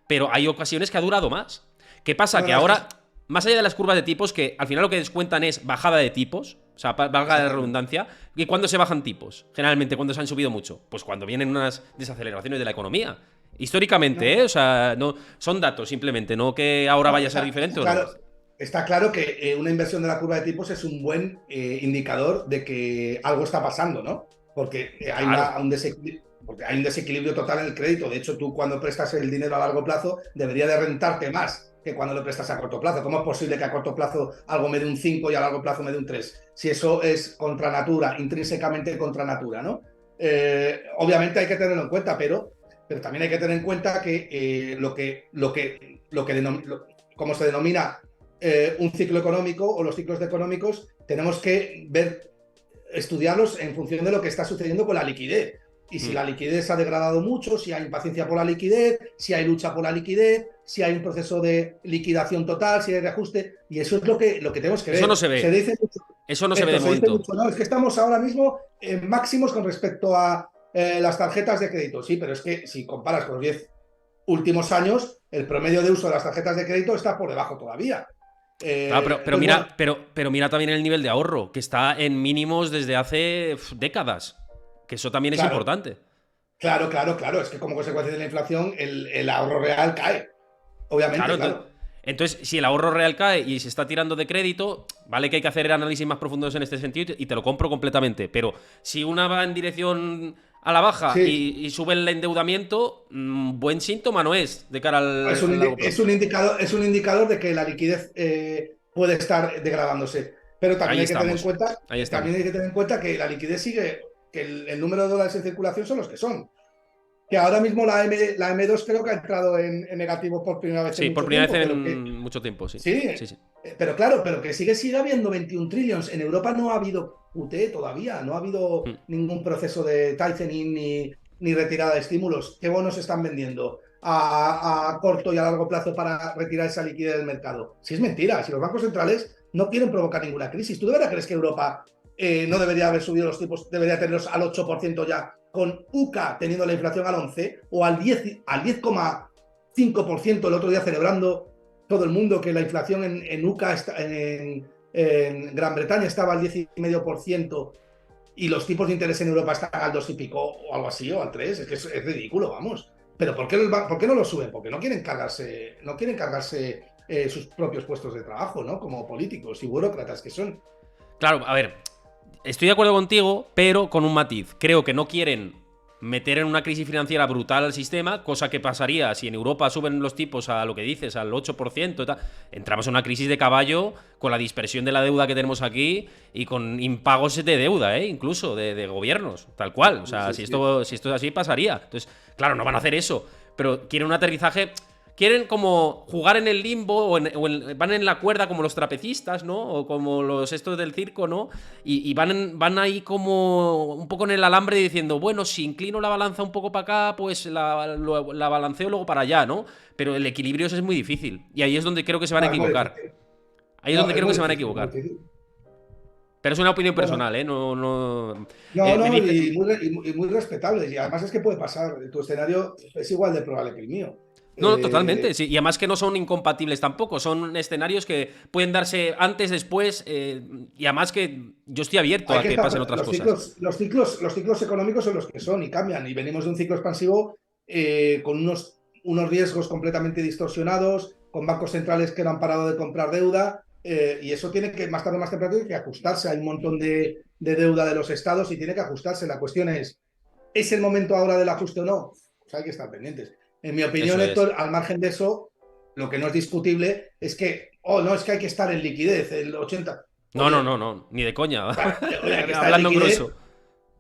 Speaker 1: pero hay ocasiones que ha durado más. ¿Qué pasa?
Speaker 2: No,
Speaker 1: Que
Speaker 2: no, es que
Speaker 1: ahora, más allá de las curvas de tipos, que al final lo que descuentan es bajada de tipos, o sea, valga la
Speaker 2: exactamente.
Speaker 1: redundancia, ¿y cuándo se bajan tipos? Generalmente, cuando se han subido mucho. Pues cuando vienen unas desaceleraciones de la economía. Históricamente, ¿eh?
Speaker 2: No,
Speaker 1: O sea, no, son datos simplemente, no que ahora
Speaker 2: no,
Speaker 1: vaya a ser diferente o no.
Speaker 2: está claro que una inversión de la curva de tipos es un buen indicador de que algo está pasando, ¿no? Porque
Speaker 1: Claro.
Speaker 2: porque hay un desequilibrio total en el crédito. De hecho, tú cuando prestas el dinero a largo plazo debería de rentarte más que cuando lo prestas a corto plazo. ¿Cómo es posible que a corto plazo algo me dé un 5 y a largo plazo me dé un 3? Si eso es contra natura, intrínsecamente contra natura, ¿no? Obviamente hay que tenerlo en cuenta, pero también hay que tener en cuenta que como se denomina un ciclo económico o los ciclos económicos, tenemos que estudiarlos en función de lo que está sucediendo con la liquidez. Y si la liquidez ha degradado mucho, si hay impaciencia por la liquidez, si hay lucha por la liquidez, si hay un proceso de liquidación total, si hay reajuste, y eso es lo que tenemos que ver.
Speaker 1: Eso no se ve.
Speaker 2: Se dice mucho,
Speaker 1: Eso no se ve de
Speaker 2: se dice
Speaker 1: momento.
Speaker 2: mucho, no, es que estamos ahora mismo en máximos con respecto a las tarjetas de crédito. Sí, pero es que si comparas con los 10 últimos años, el promedio de uso de las tarjetas de crédito está por debajo todavía.
Speaker 1: Claro, pero
Speaker 2: Bueno,
Speaker 1: mira, pero mira también el nivel de ahorro, que está en mínimos desde hace décadas. Que eso también es
Speaker 2: claro,
Speaker 1: importante.
Speaker 2: claro. Es que como consecuencia de la inflación, el ahorro real cae.
Speaker 1: Claro,
Speaker 2: Obviamente,
Speaker 1: entonces,
Speaker 2: claro.
Speaker 1: entonces, si el ahorro real cae y se está tirando de crédito, vale que hay que hacer análisis más profundos en este sentido y te lo compro completamente. Pero si una va en dirección a la baja
Speaker 2: Sí,
Speaker 1: y sube el endeudamiento, buen síntoma no es de cara al largo plazo.
Speaker 2: es un indicador de que la liquidez puede estar degradándose. Pero también
Speaker 1: Ahí
Speaker 2: hay que tener en
Speaker 1: estamos.
Speaker 2: cuenta,
Speaker 1: Ahí estamos.
Speaker 2: también hay que tener en cuenta que la liquidez sigue, que el número de dólares en circulación son los que son. Que ahora mismo la M2 creo que ha entrado en negativo por primera vez en
Speaker 1: Sí, por
Speaker 2: mucho
Speaker 1: primera vez
Speaker 2: tiempo, pero que
Speaker 1: en mucho tiempo, sí.
Speaker 2: sí,
Speaker 1: Sí, sí.
Speaker 2: pero claro, pero que sigue habiendo 21 trillions. En Europa no ha habido QT todavía, no ha habido
Speaker 1: Mm.
Speaker 2: ningún proceso de tightening ni retirada de estímulos. ¿Qué bonos están vendiendo a corto y a largo plazo para retirar esa liquidez del mercado? Si es mentira, si los bancos centrales no quieren provocar ninguna crisis. ¿Tú de verdad crees que Europa no debería haber subido los tipos, debería tenerlos al 8% ya, con UCA teniendo la inflación al 11% o al 10,5% el otro día celebrando todo el mundo que la inflación en UCA, en Gran Bretaña estaba al 10,5% y los tipos de interés en Europa están al 2 y pico o algo así, o al 3? Es que es ridículo, vamos. Pero ¿por qué no lo suben? Porque no quieren cargarse sus propios puestos de trabajo, ¿no? Como políticos y burócratas que son.
Speaker 1: Claro, a ver, estoy de acuerdo contigo, pero con un matiz. Creo que no quieren meter en una crisis financiera brutal al sistema, cosa que pasaría si en Europa suben los tipos a lo que dices, al 8% y tal. Entramos en una crisis de caballo con la dispersión de la deuda que tenemos aquí y con impagos de deuda, incluso de gobiernos, tal cual. O sea,
Speaker 2: Sí,
Speaker 1: si
Speaker 2: sí.
Speaker 1: esto, si esto es así, pasaría. Entonces, claro, no van a hacer eso, pero quieren un aterrizaje. Quieren como jugar en el limbo van en la cuerda como los trapecistas, ¿no? O como los estos del circo, ¿no? Y van ahí como un poco en el alambre diciendo, bueno, si inclino la balanza un poco para acá, pues la balanceo luego para allá, ¿no? Pero el equilibrio es muy difícil. Y ahí es donde creo que se van a
Speaker 2: No, es muy
Speaker 1: equivocar.
Speaker 2: difícil.
Speaker 1: Ahí es
Speaker 2: No,
Speaker 1: donde
Speaker 2: es
Speaker 1: creo que
Speaker 2: muy
Speaker 1: se van a
Speaker 2: difícil, es muy
Speaker 1: equivocar.
Speaker 2: difícil.
Speaker 1: Pero es una opinión
Speaker 2: Bueno,
Speaker 1: personal, ¿eh? No, no.
Speaker 2: no,
Speaker 1: Me
Speaker 2: no,
Speaker 1: dice.
Speaker 2: y muy respetable. Y además es que puede pasar. Tu escenario es igual de probable que el mío.
Speaker 1: No, no, totalmente.
Speaker 2: Eh,
Speaker 1: Sí. Y además que no son incompatibles tampoco. Son escenarios que pueden darse antes, después. Y además que yo estoy abierto
Speaker 2: Hay
Speaker 1: a
Speaker 2: que
Speaker 1: que
Speaker 2: estar,
Speaker 1: pasen otras cosas.
Speaker 2: los ciclos económicos son los que son y cambian. Y venimos de un ciclo expansivo con unos riesgos completamente distorsionados, con bancos centrales que no han parado de comprar deuda. Y eso tiene que, más tarde o más temprano, tiene que ajustarse. Hay un montón de deuda de los estados y tiene que ajustarse. La cuestión ¿es el momento ahora del ajuste o no? Pues hay que estar pendientes. En mi opinión,
Speaker 1: Eso es.
Speaker 2: Héctor, al margen de eso, lo que no es discutible es que, oh, no, es que hay que estar en liquidez, el 80.
Speaker 1: No, no,
Speaker 2: Oye,
Speaker 1: no, no. Ni de coña.
Speaker 2: oye, hay que estar en
Speaker 1: Hablando en
Speaker 2: liquidez.
Speaker 1: grueso.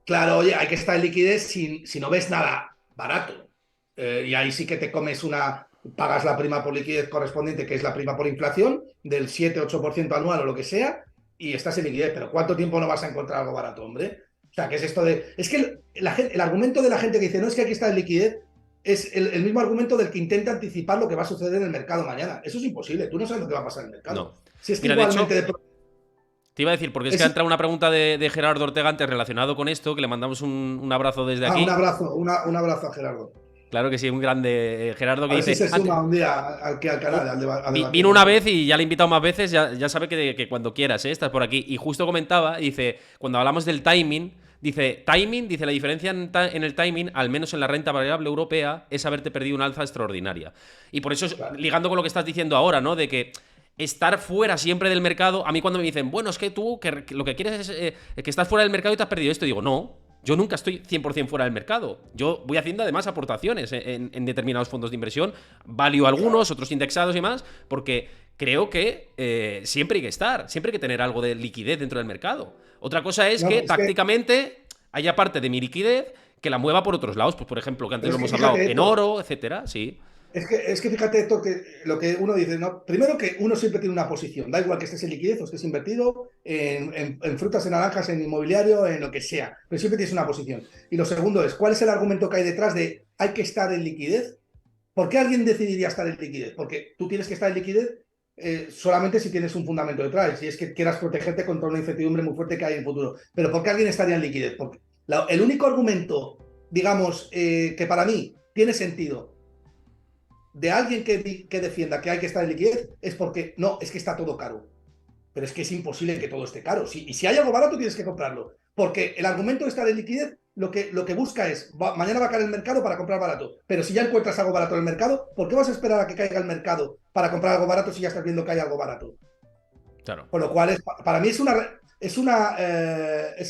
Speaker 2: Claro, oye, hay que estar en liquidez si no ves nada barato. Y ahí sí que te comes pagas la prima por liquidez correspondiente, que es la prima por inflación, del 7-8% anual o lo que sea, y estás en liquidez. Pero ¿cuánto tiempo no vas a encontrar algo barato, hombre? O sea, ¿qué es esto de...? Es que el argumento de la gente que dice, no, es que aquí está en liquidez, es el mismo argumento del que intenta anticipar lo que va a suceder en el mercado mañana. Eso es imposible, tú no sabes lo que va a pasar en el mercado.
Speaker 1: No.
Speaker 2: Si es que
Speaker 1: Mira, de
Speaker 2: igualmente...
Speaker 1: hecho, te iba a decir, porque es que ha
Speaker 2: es,
Speaker 1: entrado una pregunta de Gerardo Ortega antes relacionado con esto, que le mandamos un abrazo desde
Speaker 2: un
Speaker 1: aquí.
Speaker 2: abrazo, un abrazo a Gerardo.
Speaker 1: Claro que sí, un grande Gerardo
Speaker 2: A
Speaker 1: que
Speaker 2: ver si
Speaker 1: dice.
Speaker 2: se suma un día al canal a debatir
Speaker 1: Vino una
Speaker 2: contigo.
Speaker 1: vez y ya le he invitado más veces, ya sabe que cuando quieras, estás por aquí. Y justo comentaba, dice, cuando hablamos del timing, dice, la diferencia en el timing, al menos en la renta variable europea, es haberte perdido una alza extraordinaria. Y por eso,
Speaker 2: Claro.
Speaker 1: ligando con lo que estás diciendo ahora, ¿no? De que estar fuera siempre del mercado, a mí cuando me dicen, bueno, es que tú que lo que quieres es que estás fuera del mercado y te has perdido esto, digo, no. Yo nunca estoy 100% fuera del mercado. Yo voy haciendo además aportaciones en determinados fondos de inversión, value algunos, otros indexados y más, porque creo que siempre hay que estar, siempre hay que tener algo de liquidez dentro del mercado. Otra cosa es
Speaker 2: No,
Speaker 1: que
Speaker 2: es que
Speaker 1: tácticamente haya parte de mi liquidez que la mueva por otros lados. Pues, por ejemplo, que antes
Speaker 2: Pero
Speaker 1: lo
Speaker 2: es que
Speaker 1: hemos hablado,
Speaker 2: fíjate,
Speaker 1: en
Speaker 2: Héctor,
Speaker 1: oro, etcétera, sí.
Speaker 2: es que fíjate, Héctor, que lo que uno dice, ¿no? Primero que uno siempre tiene una posición, da igual que estés en liquidez o estés invertido en frutas, en naranjas, en inmobiliario, en lo que sea, pero siempre tienes una posición. Y lo segundo es, ¿cuál es el argumento que hay detrás de hay que estar en liquidez? ¿Por qué alguien decidiría estar en liquidez? Porque tú tienes que estar en liquidez solamente si tienes un fundamento detrás, si es que quieras protegerte contra una incertidumbre muy fuerte que hay en el futuro. Pero ¿por qué alguien estaría en liquidez? Porque el único argumento, digamos, que para mí tiene sentido de alguien que defienda que hay que estar en liquidez es porque no, es que está todo caro. Pero es que es imposible que todo esté caro. Y si hay algo barato, tienes que comprarlo. Porque el argumento de estar en liquidez lo que busca es, mañana va a caer el mercado para comprar barato. Pero si ya encuentras algo barato en el mercado, ¿por qué vas a esperar a que caiga el mercado para comprar algo barato si ya estás viendo que hay algo barato?
Speaker 1: Claro.
Speaker 2: Con lo cual, para mí es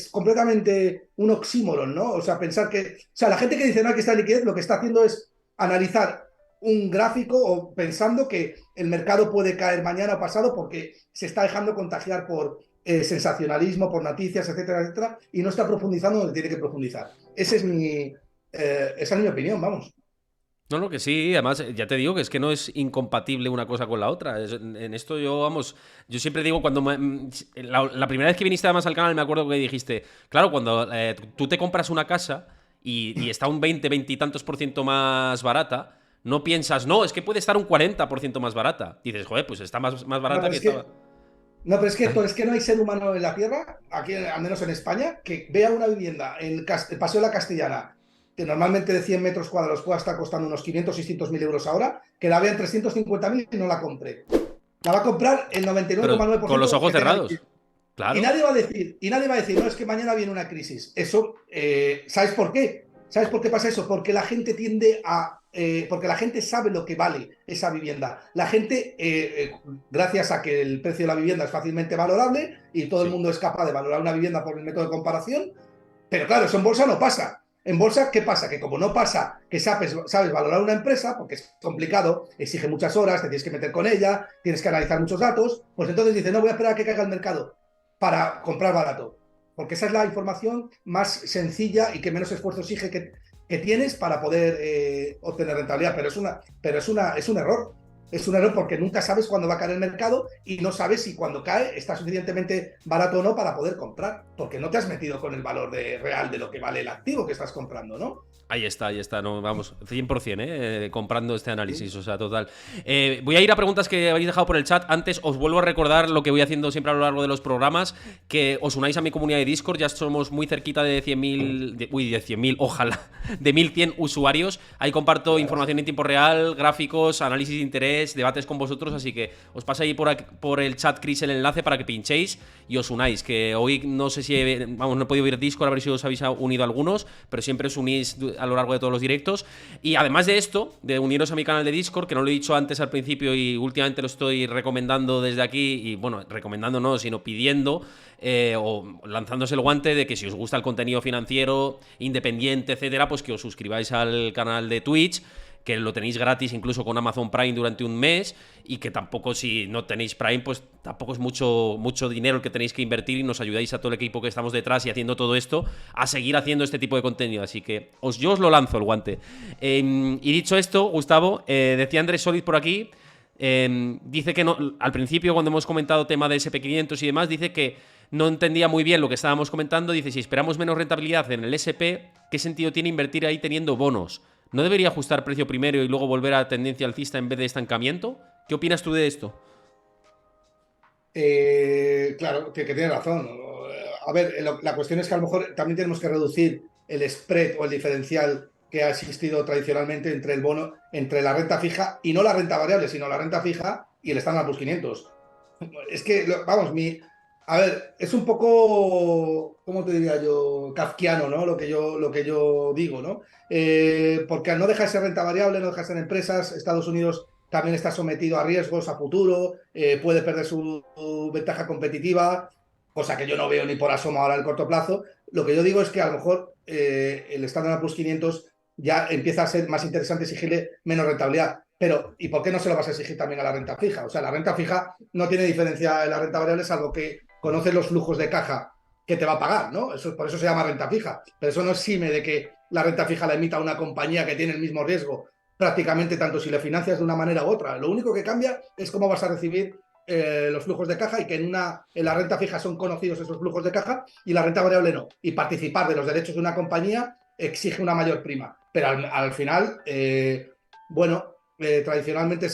Speaker 2: completamente un oxímoron, ¿no? O sea, pensar que, o sea, la gente que dice no hay que estar en liquidez, lo que está haciendo es analizar un gráfico o pensando que el mercado puede caer mañana o pasado porque se está dejando contagiar por sensacionalismo, por noticias, etcétera, etcétera, y no está profundizando donde tiene que profundizar. Esa es mi opinión, vamos.
Speaker 1: No, no, que sí, además ya te digo que es que no es incompatible una cosa con la otra. En esto yo, vamos, yo siempre digo cuando la primera vez que viniste además al canal me acuerdo que dijiste, claro, cuando tú te compras una casa y está un 20 y tantos por ciento más barata, no piensas, no, es que puede estar un 40% más barata. Dices, joder, pues está más
Speaker 2: No,
Speaker 1: barata
Speaker 2: pero
Speaker 1: que
Speaker 2: es
Speaker 1: estaba.
Speaker 2: que No, pero es que no hay ser humano en la Tierra, aquí al menos en España, que vea una vivienda en el Paseo de la Castellana, que normalmente de 100 metros cuadrados pueda estar costando unos 500, 600 mil euros ahora, que la vea en 350.000 y no la compre. La va a comprar el
Speaker 1: Pero con
Speaker 2: 99,9%
Speaker 1: los
Speaker 2: de los
Speaker 1: ojos
Speaker 2: que tengan
Speaker 1: cerrados.
Speaker 2: liquidez. Y
Speaker 1: Claro.
Speaker 2: nadie va a decir, no, es que mañana viene una crisis. Eso, ¿sabes por qué? ¿Sabes por qué pasa eso? Porque la gente porque la gente sabe lo que vale esa vivienda. La gente, gracias a que el precio de la vivienda es fácilmente valorable y todo el
Speaker 1: Sí.
Speaker 2: mundo es capaz de valorar una vivienda por el método de comparación, pero claro, eso en bolsa no pasa. En bolsa, ¿qué pasa? Que como no pasa que sabes valorar una empresa, porque es complicado, exige muchas horas, te tienes que meter con ella, tienes que analizar muchos datos, pues entonces dices, no voy a esperar a que caiga el mercado para comprar barato. Porque esa es la información más sencilla y que menos esfuerzo exige que tienes para poder obtener rentabilidad. Pero es un error. Es un error porque nunca sabes cuándo va a caer el mercado y no sabes si cuando cae está suficientemente barato o no para poder comprar, porque no te has metido con el valor real de lo que vale el activo que estás comprando, ¿no?
Speaker 1: Ahí está, no, vamos, 100%, comprando este
Speaker 2: Sí.
Speaker 1: análisis, o sea, total. Voy a ir a preguntas que habéis dejado por el chat. Antes os vuelvo a recordar lo que voy haciendo siempre a lo largo de los programas, que os unáis a mi comunidad de Discord, ya somos muy cerquita de 100.000, uy, de 100.000, ojalá, de 1.100 usuarios. Ahí comparto información en tiempo real, gráficos, análisis de interés, debates con vosotros, así que os pasa ahí por el chat, Chris, el enlace para que pinchéis y os unáis, que hoy no sé si, vamos, no he podido ver Discord, a ver si os habéis unido algunos, pero siempre os unís a lo largo de todos los directos. Y además de esto, de uniros a mi canal de Discord, que no lo he dicho antes al principio y últimamente lo estoy recomendando desde aquí, y bueno, recomendando no, sino pidiendo o lanzándose el guante de que si os gusta el contenido financiero, independiente, etcétera, pues que os suscribáis al canal de Twitch, que lo tenéis gratis incluso con Amazon Prime durante un mes, y que tampoco, si no tenéis Prime, pues tampoco es mucho dinero el que tenéis que invertir, y nos ayudáis a todo el equipo que estamos detrás y haciendo todo esto a seguir haciendo este tipo de contenido. Así que yo os lo lanzo el guante. Y dicho esto, Gustavo, decía Andrés Solid por aquí, dice que no, al principio cuando hemos comentado tema de SP500 y demás, dice que no entendía muy bien lo que estábamos comentando. Dice, si esperamos menos rentabilidad en el SP, ¿qué sentido tiene invertir ahí teniendo bonos? ¿No debería ajustar precio primero y luego volver a tendencia alcista en vez de estancamiento? ¿Qué opinas tú de esto?
Speaker 2: Claro, que tiene razón. A ver, la cuestión es que a lo mejor también tenemos que reducir el spread o el diferencial que ha existido tradicionalmente entre el bono, entre la renta fija y no la renta variable, sino la renta fija y el Standard Poor's 500. Es que, vamos, a ver, es un poco, ¿cómo te diría yo? Kafkiano, ¿no? Lo que yo digo, ¿no? Porque no deja de ser renta variable, no deja de ser empresas. Estados Unidos también está sometido a riesgos a futuro, puede perder su ventaja competitiva, cosa que yo no veo ni por asomo ahora en el corto plazo. Lo que yo digo es que a lo mejor el Standard Poor's 500 ya empieza a ser más interesante exigirle menos rentabilidad. Pero, ¿y por qué no se lo vas a exigir también a la renta fija? O sea, la renta fija no tiene diferencia en la renta variable, salvo que conoces los flujos de caja que te va a pagar, ¿no? Por eso se llama renta fija. Pero eso no exime de que la renta fija la emita una compañía que tiene el mismo riesgo prácticamente tanto si le financias de una manera u otra. Lo único que cambia es cómo vas a recibir los flujos de caja y que en la renta fija son conocidos esos flujos de caja y la renta variable no. Y participar de los derechos de una compañía exige una mayor prima. Pero al final, bueno, tradicionalmente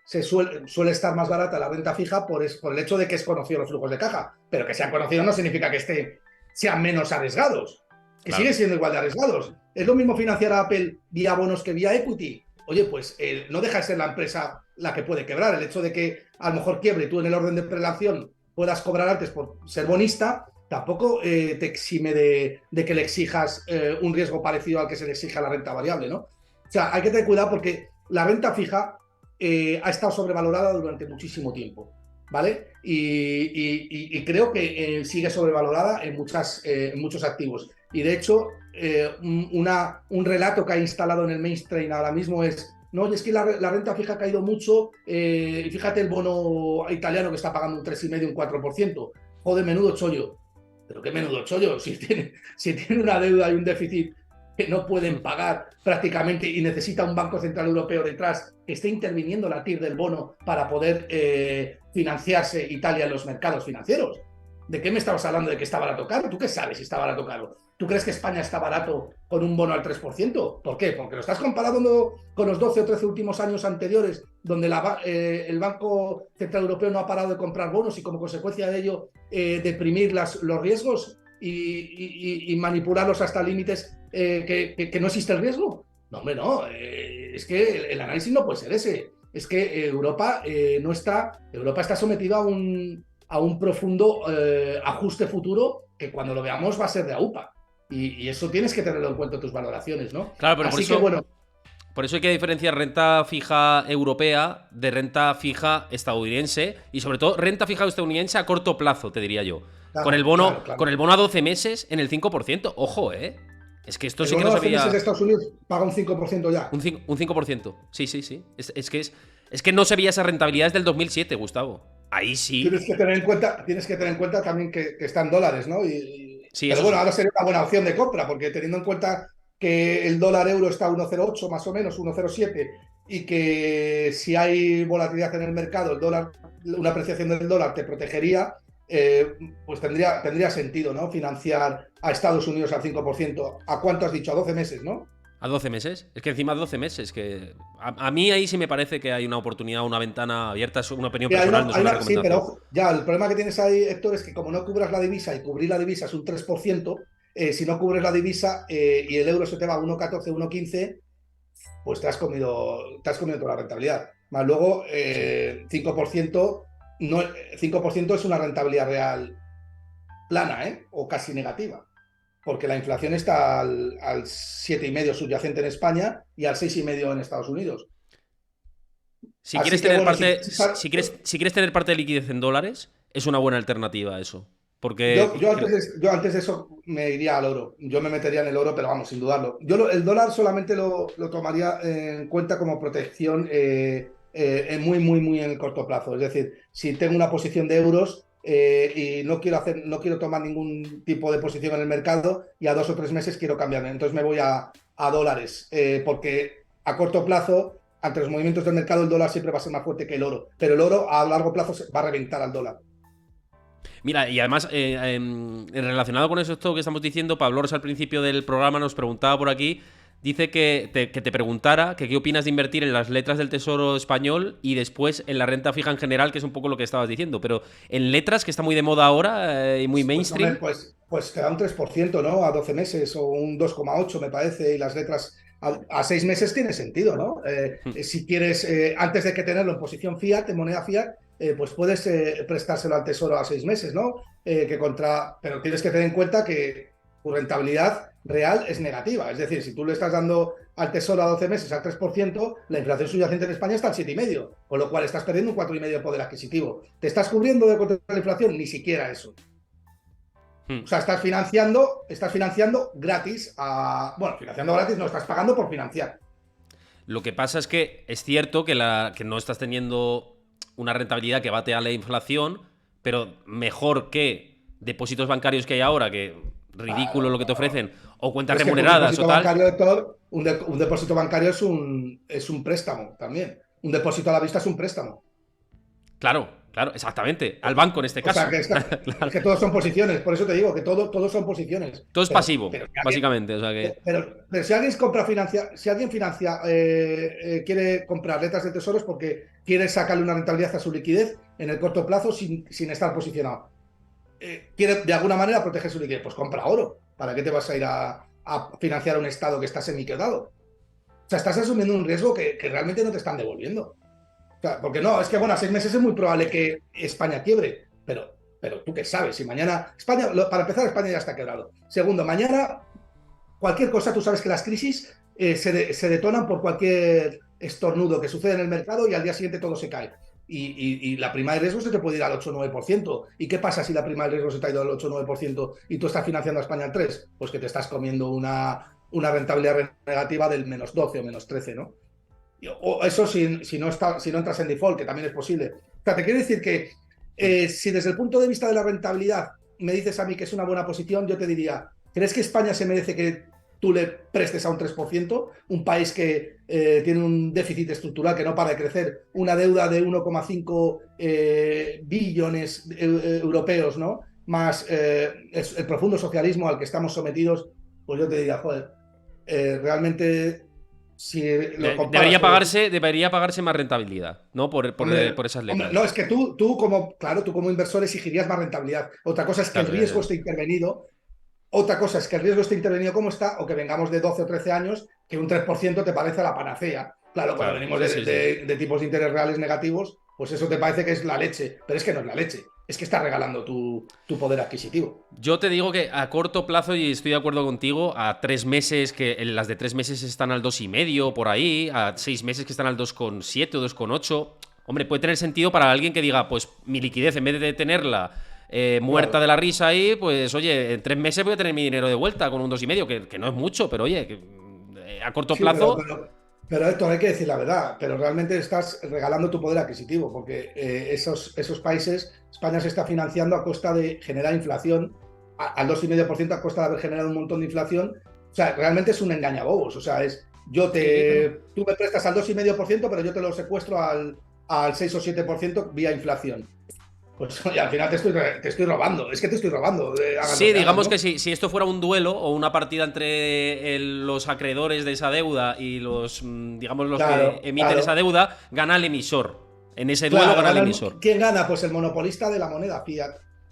Speaker 2: suele estar más barata la renta fija por el hecho de que es conocido los flujos de caja. Pero que sean conocidos no significa que sean menos arriesgados. Que
Speaker 1: Claro.
Speaker 2: siguen siendo igual de arriesgados. Es lo mismo financiar a Apple vía bonos que vía equity. Oye, pues no deja de ser la empresa la que puede quebrar. El hecho de que a lo mejor quiebre y tú en el orden de prelación puedas cobrar antes por ser bonista, tampoco te exime de que le exijas un riesgo parecido al que se le exige a la renta variable, ¿no? O sea, hay que tener cuidado porque la renta fija ha estado sobrevalorada durante muchísimo tiempo, ¿vale? Y creo que sigue sobrevalorada en muchos activos. Y de hecho, un relato que ha instalado en el mainstream ahora mismo es: no, es que la renta fija ha caído mucho y fíjate el bono italiano que está pagando un 3,5, un 4%. Joder, menudo chollo. Pero qué menudo chollo, si tiene una deuda y un déficit que no pueden pagar prácticamente y necesita un Banco Central Europeo detrás que esté interviniendo la TIR del bono para poder financiarse Italia en los mercados financieros. ¿De qué me estabas hablando de que está barato caro? ¿Tú qué sabes si está barato caro? ¿Tú crees que España está barato con un bono al 3%? ¿Por qué? Porque lo estás comparando con los 12 o 13 últimos años anteriores, donde el Banco Central Europeo no ha parado de comprar bonos y como consecuencia de ello deprimir los riesgos y manipularlos hasta límites que no existe el riesgo. No, hombre, no. Es que el análisis no puede ser ese. Es que Europa está sometida a un profundo ajuste futuro que cuando lo veamos va a ser de AUPA. Y eso tienes que tenerlo en cuenta en tus valoraciones, ¿no?
Speaker 1: Claro, pero
Speaker 2: Así que bueno.
Speaker 1: por eso hay que diferenciar renta fija europea de renta fija estadounidense y sobre todo renta fija estadounidense a corto plazo, te diría yo. Con el
Speaker 2: Claro,
Speaker 1: bono,
Speaker 2: claro, claro.
Speaker 1: con el bono a 12 meses en el 5%. Ojo, ¿eh? Es que esto
Speaker 2: El
Speaker 1: sí que
Speaker 2: bono
Speaker 1: no
Speaker 2: de
Speaker 1: se
Speaker 2: 12 meses de
Speaker 1: veía.
Speaker 2: Estados Unidos paga un 5% ya.
Speaker 1: Un 5%. Sí, sí, sí. Es que no se veía esa rentabilidad desde el 2007, Gustavo. Ahí sí.
Speaker 2: Tienes que tener en cuenta también que está en dólares, ¿no?
Speaker 1: Sí,
Speaker 2: Pero
Speaker 1: eso
Speaker 2: bueno,
Speaker 1: sí.
Speaker 2: ahora sería una buena opción de compra, porque teniendo en cuenta que el dólar euro está a 1,08 más o menos, 1,07, y que si hay volatilidad en el mercado, una apreciación del dólar te protegería, pues tendría sentido, ¿no? Financiar a Estados Unidos al 5%. ¿A cuánto has dicho? A 12 meses, ¿no?
Speaker 1: ¿A 12 meses? Es que encima 12 meses, que a mí ahí sí me parece que hay una oportunidad, una ventana abierta, es una opinión
Speaker 2: Sí,
Speaker 1: personal, no es una
Speaker 2: sí, pero
Speaker 1: recomendación.
Speaker 2: ojo, ya, el problema que tienes ahí, Héctor, es que como no cubras la divisa y cubrir la divisa es un 3%, si no cubres la divisa y el euro se te va a 1,14, 1,15, pues te has comido toda la rentabilidad. Más luego, 5%, no, 5% es una rentabilidad real plana, ¿eh? O casi negativa, porque la inflación está al 7,5 subyacente en España y al 6,5 en Estados Unidos.
Speaker 1: Si quieres
Speaker 2: Así que
Speaker 1: tener
Speaker 2: bueno, si
Speaker 1: parte.
Speaker 2: quieres estar.
Speaker 1: Si quieres tener parte de liquidez en dólares, es una buena alternativa a eso.
Speaker 2: Yo,
Speaker 1: Porque.
Speaker 2: yo, antes de, yo antes de eso me iría al oro. Yo me metería en el oro, pero vamos, sin dudarlo. El dólar solamente lo tomaría en cuenta como protección muy, muy, muy en el corto plazo. Es decir, si tengo una posición de euros y no quiero tomar ningún tipo de posición en el mercado y a 2 o 3 meses quiero cambiarme. Entonces me voy a dólares, porque a corto plazo, ante los movimientos del mercado, el dólar siempre va a ser más fuerte que el oro. Pero el oro a largo plazo va a reventar al dólar.
Speaker 1: Mira, y además, relacionado con eso, esto que estamos diciendo, Pablo Rosa al principio del programa nos preguntaba por aquí. Dice que te preguntara que qué opinas de invertir en las letras del Tesoro español y después en la renta fija en general, que es un poco lo que estabas diciendo. Pero en letras, que está muy de moda ahora y muy
Speaker 2: Pues, hombre,
Speaker 1: mainstream.
Speaker 2: pues te da un 3%, ¿no? A 12 meses o un 2,8 me parece, y las letras a 6 meses tiene sentido, ¿no? Si quieres, antes de que tenerlo en posición fiat, en moneda fiat, pues puedes prestárselo al tesoro a 6 meses, ¿no? Pero tienes que tener en cuenta que tu rentabilidad real es negativa. Es decir, si tú le estás dando al tesoro a 12 meses al 3%, la inflación subyacente en España está al 7,5, con lo cual estás perdiendo un 4,5 de poder adquisitivo. ¿Te estás cubriendo de contra la inflación? Ni siquiera eso.
Speaker 1: Hmm.
Speaker 2: O sea, estás financiando gratis bueno, financiando gratis no, estás pagando por financiar.
Speaker 1: Lo que pasa es que es cierto que no estás teniendo una rentabilidad que bate a la inflación, pero mejor que depósitos bancarios que hay ahora, que ridículo
Speaker 2: Claro,
Speaker 1: lo que te
Speaker 2: claro.
Speaker 1: ofrecen, o cuentas
Speaker 2: Es que un
Speaker 1: remuneradas o
Speaker 2: depósito
Speaker 1: tal.
Speaker 2: bancario, Héctor, un depósito bancario es un préstamo también. Un depósito a la vista es un préstamo.
Speaker 1: Claro, claro, exactamente. Al banco en este
Speaker 2: O sea,
Speaker 1: caso.
Speaker 2: que,
Speaker 1: Claro.
Speaker 2: que todos son posiciones. Por eso te digo que todos son posiciones.
Speaker 1: Todo es pasivo,
Speaker 2: Pero si alguien,
Speaker 1: básicamente. O sea que.
Speaker 2: pero si alguien si alguien financia, quiere comprar letras de tesoros porque quiere sacarle una rentabilidad a su liquidez en el corto plazo sin estar posicionado. Quiere de alguna manera proteger su liquidez, pues compra oro. ¿Para qué te vas a ir a financiar un estado que está semiquebrado? O sea, estás asumiendo un riesgo que realmente no te están devolviendo. O sea, porque no, es que bueno, a 6 meses es muy probable que España quiebre, pero tú qué sabes, si mañana España, para empezar, España ya está quebrado. Segundo, mañana cualquier cosa, tú sabes que las crisis se detonan por cualquier estornudo que sucede en el mercado y al día siguiente todo se cae. Y la prima de riesgo se te puede ir al 8 o 9%. ¿Y qué pasa si la prima de riesgo se te ha ido al 8 o 9% y tú estás financiando a España al 3%? Pues que te estás comiendo una rentabilidad negativa del menos 12 o menos 13, ¿no? O eso si no entras en default, que también es posible. O sea, te quiero decir que si desde el punto de vista de la rentabilidad me dices a mí que es una buena posición, yo te diría, ¿crees que España se merece que tú le prestes a un 3%? Un país que tiene un déficit estructural que no para de crecer, una deuda de 1,5 billones europeos, ¿no? Más el profundo socialismo al que estamos sometidos, pues yo te diría, joder, realmente si lo comparas con los...
Speaker 1: Debería pagarse más rentabilidad, ¿no?
Speaker 2: Hombre,
Speaker 1: Por esas
Speaker 2: hombre,
Speaker 1: letras.
Speaker 2: no, es que tú como, claro, tú como inversor exigirías más rentabilidad. Otra cosa es que el
Speaker 1: Claro,
Speaker 2: riesgo esté intervenido. Otra cosa es que el riesgo esté intervenido como está, o que vengamos de 12 o 13 años, que un 3% te parece la panacea. Claro, cuando
Speaker 1: claro.
Speaker 2: venimos
Speaker 1: Sí, sí, sí.
Speaker 2: de tipos de interés reales negativos, pues eso te parece que es la leche. Pero es que no es la leche. Es que estás regalando tu poder adquisitivo.
Speaker 1: Yo te digo que a corto plazo, y estoy de acuerdo contigo, a 3 meses, que las de 3 meses están al 2,5 por ahí, a 6 meses que están al 2,7 o 2,8. Hombre, puede tener sentido para alguien que diga, pues mi liquidez, en vez de tenerla muerta de
Speaker 2: Claro.
Speaker 1: la risa ahí, pues oye, en 3 meses voy a tener mi dinero de vuelta con un 2,5, que no es mucho, pero oye, a corto
Speaker 2: Sí, pero,
Speaker 1: plazo.
Speaker 2: pero, pero Héctor, hay que decir la verdad, pero realmente estás regalando tu poder adquisitivo, porque esos países, España se está financiando a costa de generar inflación, al 2,5% a costa de haber generado un montón de inflación. O sea, realmente es un engañabobos. O sea,
Speaker 1: Sí, pero.
Speaker 2: tú me prestas al 2,5%, pero yo te lo secuestro al 6 o 7% vía inflación. Pues oye, al final te estoy robando, es que te estoy robando, hagas lo
Speaker 1: Sí,
Speaker 2: que hagas,
Speaker 1: digamos que
Speaker 2: ¿no?
Speaker 1: si esto fuera un duelo o una partida entre los acreedores de esa deuda y digamos, los que
Speaker 2: Claro,
Speaker 1: emiten esa
Speaker 2: claro.
Speaker 1: deuda, gana el emisor. En ese duelo
Speaker 2: Claro,
Speaker 1: gana el emisor.
Speaker 2: ¿quién gana? Pues el monopolista de la moneda fiat,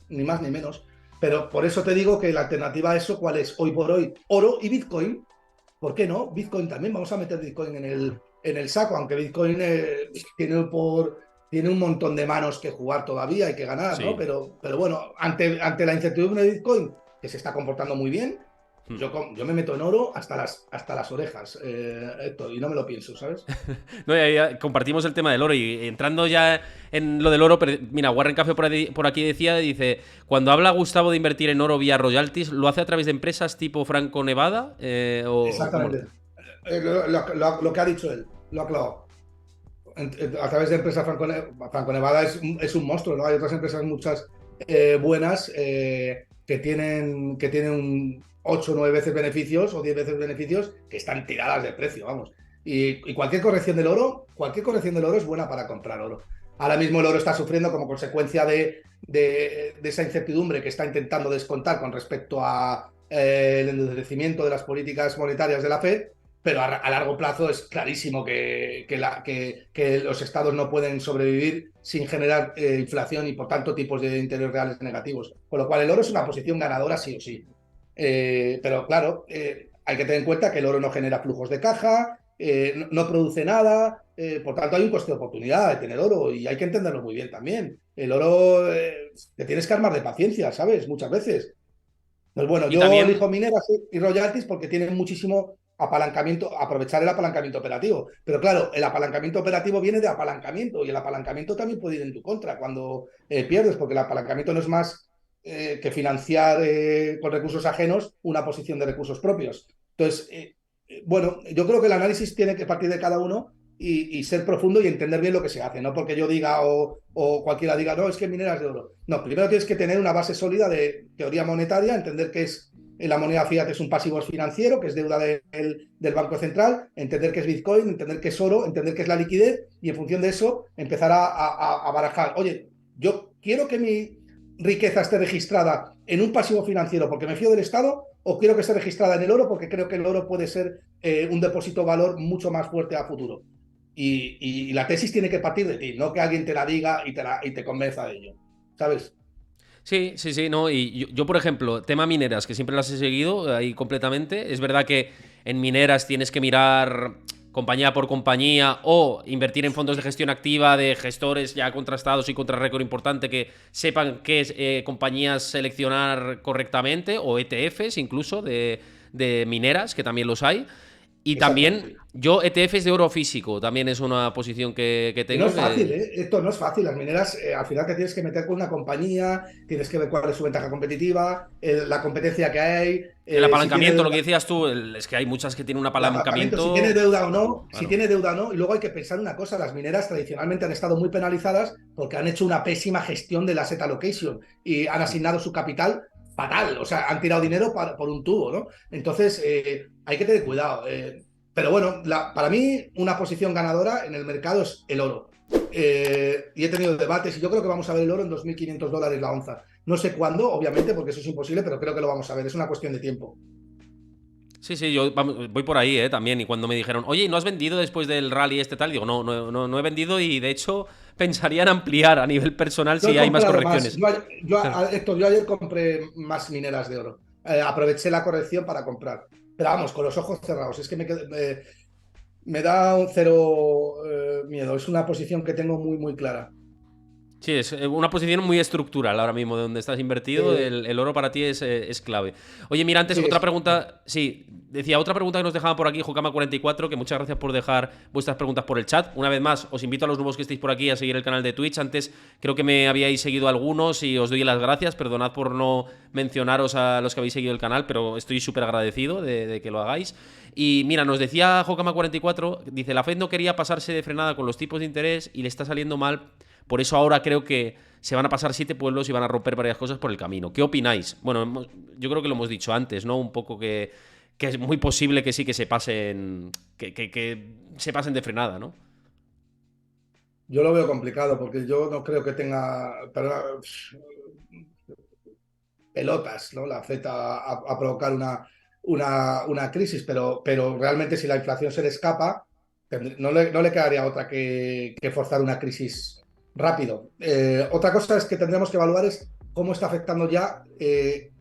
Speaker 2: ni más ni menos. Pero por eso te digo que la alternativa a eso, ¿cuál es? Hoy por hoy, oro y Bitcoin. ¿Por qué no? Bitcoin también, vamos a meter Bitcoin en el saco, aunque Bitcoin tiene un montón de manos que jugar todavía y que ganar, ¿no?
Speaker 1: Sí.
Speaker 2: Pero bueno, ante la incertidumbre de Bitcoin, que se está comportando muy bien,
Speaker 1: Hmm.
Speaker 2: yo me meto en oro hasta las orejas, Héctor, y no me lo pienso, ¿sabes?
Speaker 1: No, ya compartimos el tema del oro y entrando ya en lo del oro, mira, Warren Café por aquí decía, dice, cuando habla Gustavo de invertir en oro vía royalties, ¿lo hace a través de empresas tipo Franco Nevada? O cómo?
Speaker 2: Exactamente. Lo que ha dicho él, lo ha clavado. A través de empresas Franco-Nevada es un monstruo, ¿no? Hay otras empresas muchas buenas que tienen 8 o 9 veces beneficios o 10 veces beneficios que están tiradas de precio, vamos. Y cualquier corrección del oro es buena para comprar oro. Ahora mismo el oro está sufriendo como consecuencia de esa incertidumbre que está intentando descontar con respecto a el endurecimiento de las políticas monetarias de la Fed, pero a largo plazo es clarísimo que los estados no pueden sobrevivir sin generar inflación y, por tanto, tipos de interés reales negativos. Con lo cual, el oro es una posición ganadora sí o sí. Pero, claro, hay que tener en cuenta que el oro no genera flujos de caja, no produce nada, por tanto, hay un coste de oportunidad de tener oro y hay que entenderlo muy bien también. El oro te tienes que armar de paciencia, ¿sabes? Muchas veces. Pues bueno,
Speaker 1: Y
Speaker 2: yo
Speaker 1: también.
Speaker 2: elijo mineras y royalties porque tienen muchísimo apalancamiento, aprovechar el apalancamiento operativo. Pero claro, el apalancamiento operativo viene de apalancamiento y el apalancamiento también puede ir en tu contra cuando pierdes, porque el apalancamiento no es más que financiar con recursos ajenos una posición de recursos propios. Entonces, bueno, yo creo que el análisis tiene que partir de cada uno y ser profundo y entender bien lo que se hace, no porque yo diga o cualquiera diga, no, es que mineras de oro. No, primero tienes que tener una base sólida de teoría monetaria, entender que es la moneda fiat es un pasivo financiero, que es deuda del Banco Central, entender que es Bitcoin, entender que es oro, entender que es la liquidez y en función de eso empezar a barajar. Oye, yo quiero que mi riqueza esté registrada en un pasivo financiero porque me fío del Estado o quiero que esté registrada en el oro porque creo que el oro puede ser un depósito de valor mucho más fuerte a futuro. Y la tesis tiene que partir de ti, no que alguien te la diga y te convenza de ello, ¿sabes?
Speaker 1: Sí, sí, sí, no. Y yo, por ejemplo, tema mineras, que siempre las he seguido ahí completamente. Es verdad que en mineras tienes que mirar compañía por compañía o invertir en fondos de gestión activa de gestores ya contrastados y contra récord importante que sepan qué compañías seleccionar correctamente o ETFs incluso de mineras, que también los hay. Y también
Speaker 2: Exactamente.
Speaker 1: yo ETFs de oro físico, también es una posición que
Speaker 2: Y no
Speaker 1: tengo
Speaker 2: es fácil,
Speaker 1: que...
Speaker 2: ¿eh? Esto no es fácil. Las mineras, al final te tienes que meter con una compañía, tienes que ver cuál es su ventaja competitiva, la competencia que hay,
Speaker 1: El
Speaker 2: si tiene
Speaker 1: apalancamiento, lo
Speaker 2: deuda.
Speaker 1: que decías tú, es que hay muchas que tienen un
Speaker 2: El aparcamiento, si tiene
Speaker 1: apalancamiento...
Speaker 2: deuda o no, si
Speaker 1: Claro.
Speaker 2: tiene deuda o no. Y luego hay que pensar una cosa, las mineras tradicionalmente han estado muy penalizadas porque han hecho una pésima gestión del asset allocation y han asignado su capital fatal, o sea, han tirado dinero por un tubo, ¿no? Entonces, hay que tener cuidado. Pero bueno, para mí una posición ganadora en el mercado es el oro. Y he tenido debates y yo creo que vamos a ver el oro en $2.500 la onza. No sé cuándo, obviamente, porque eso es imposible, pero creo que lo vamos a ver. Es una cuestión de tiempo.
Speaker 1: Sí, sí, yo voy por ahí, también. Y cuando me dijeron, oye, ¿no has vendido después del rally este tal? Digo, no, no, no, no he vendido y de hecho pensaría en ampliar a nivel personal
Speaker 2: Yo he
Speaker 1: si hay más
Speaker 2: comprado más.
Speaker 1: correcciones.
Speaker 2: Héctor, yo ayer compré más mineras de oro. Aproveché la corrección para comprar. Pero vamos, con los ojos cerrados. Es que me da un cero miedo. Es una posición que tengo muy, muy clara.
Speaker 1: Sí, es una posición muy estructural ahora mismo de donde estás invertido.
Speaker 2: Eh,
Speaker 1: El oro para ti es clave. Oye, mira, antes
Speaker 2: sí,
Speaker 1: otra pregunta. Sí, decía otra pregunta que nos dejaba por aquí, Jokama44, que muchas gracias por dejar vuestras preguntas por el chat. Una vez más, os invito a los nuevos que estéis por aquí a seguir el canal de Twitch. Antes creo que me habíais seguido algunos y os doy las gracias. Perdonad por no mencionaros a los que habéis seguido el canal, pero estoy súper agradecido de que lo hagáis. Y mira, nos decía Jokama44, dice, la Fed no quería pasarse de frenada con los tipos de interés y le está saliendo mal. Por eso ahora creo que se van a pasar 7 pueblos y van a romper varias cosas por el camino. ¿Qué opináis? Bueno, yo creo que lo hemos dicho antes, ¿no? Un poco que es muy posible que sí que se pasen. Que se pasen de frenada, ¿no?
Speaker 2: yo lo veo complicado porque yo no creo que tenga pelotas, ¿no? La Z a provocar una crisis, pero realmente si la inflación se le escapa, no le quedaría otra que forzar una crisis rápido. Otra cosa es que tendríamos que evaluar es cómo está afectando ya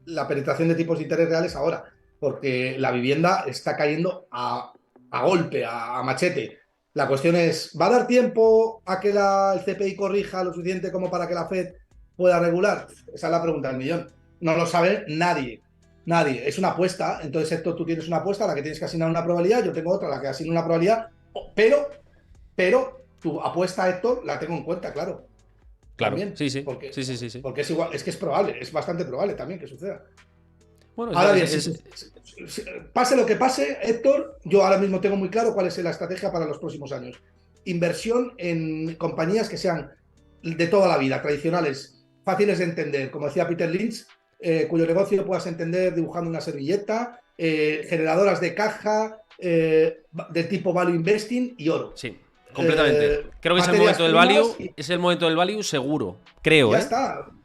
Speaker 2: la penetración de tipos de interés reales ahora, porque la vivienda está cayendo a golpe, a machete. La cuestión es, ¿va a dar tiempo a que el CPI corrija lo suficiente como para que la Fed pueda regular? Esa es la pregunta del millón. No lo sabe nadie. Nadie. Es una apuesta. Entonces, Héctor, tú tienes una apuesta a la que tienes que asignar una probabilidad. Yo tengo otra a la que asigno una probabilidad. Pero, pero tu apuesta, Héctor, la tengo en cuenta, claro.
Speaker 1: Claro,
Speaker 2: También.
Speaker 1: sí, sí.
Speaker 2: Porque,
Speaker 1: Sí, sí, sí, sí.
Speaker 2: porque es igual, es que es probable, es bastante probable también que suceda.
Speaker 1: Bueno,
Speaker 2: Ahora bien, pase lo que pase, Héctor, yo ahora mismo tengo muy claro cuál es la estrategia para los próximos años. Inversión en compañías que sean de toda la vida, tradicionales, fáciles de entender, como decía Peter Lynch, cuyo negocio puedas entender dibujando una servilleta, generadoras de caja, del tipo value investing y oro.
Speaker 1: sí, completamente. Creo que es el
Speaker 2: Materias
Speaker 1: momento del
Speaker 2: primas
Speaker 1: value. Es el momento del value seguro. Creo, ¿eh?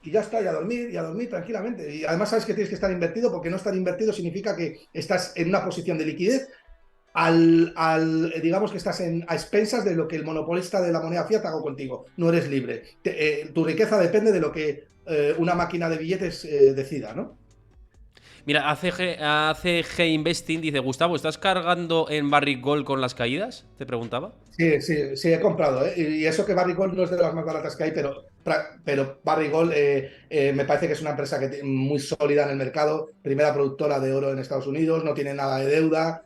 Speaker 2: y ya está, y a dormir tranquilamente. Y además sabes que tienes que estar invertido, porque no estar invertido significa que estás en una posición de liquidez digamos que estás a expensas de lo que el monopolista de la moneda fiat haga contigo. No eres libre. Tu riqueza depende de lo que una máquina de billetes decida, ¿no?
Speaker 1: Mira, ACG Investing dice, Gustavo, ¿estás cargando en Barrick Gold con las caídas? Te preguntaba.
Speaker 2: Sí, sí, sí, he comprado, ¿eh? Y eso que Barry Gold no es de las más baratas que hay, pero Barry Gold me parece que es una empresa muy sólida en el mercado, primera productora de oro en Estados Unidos, no tiene nada de deuda.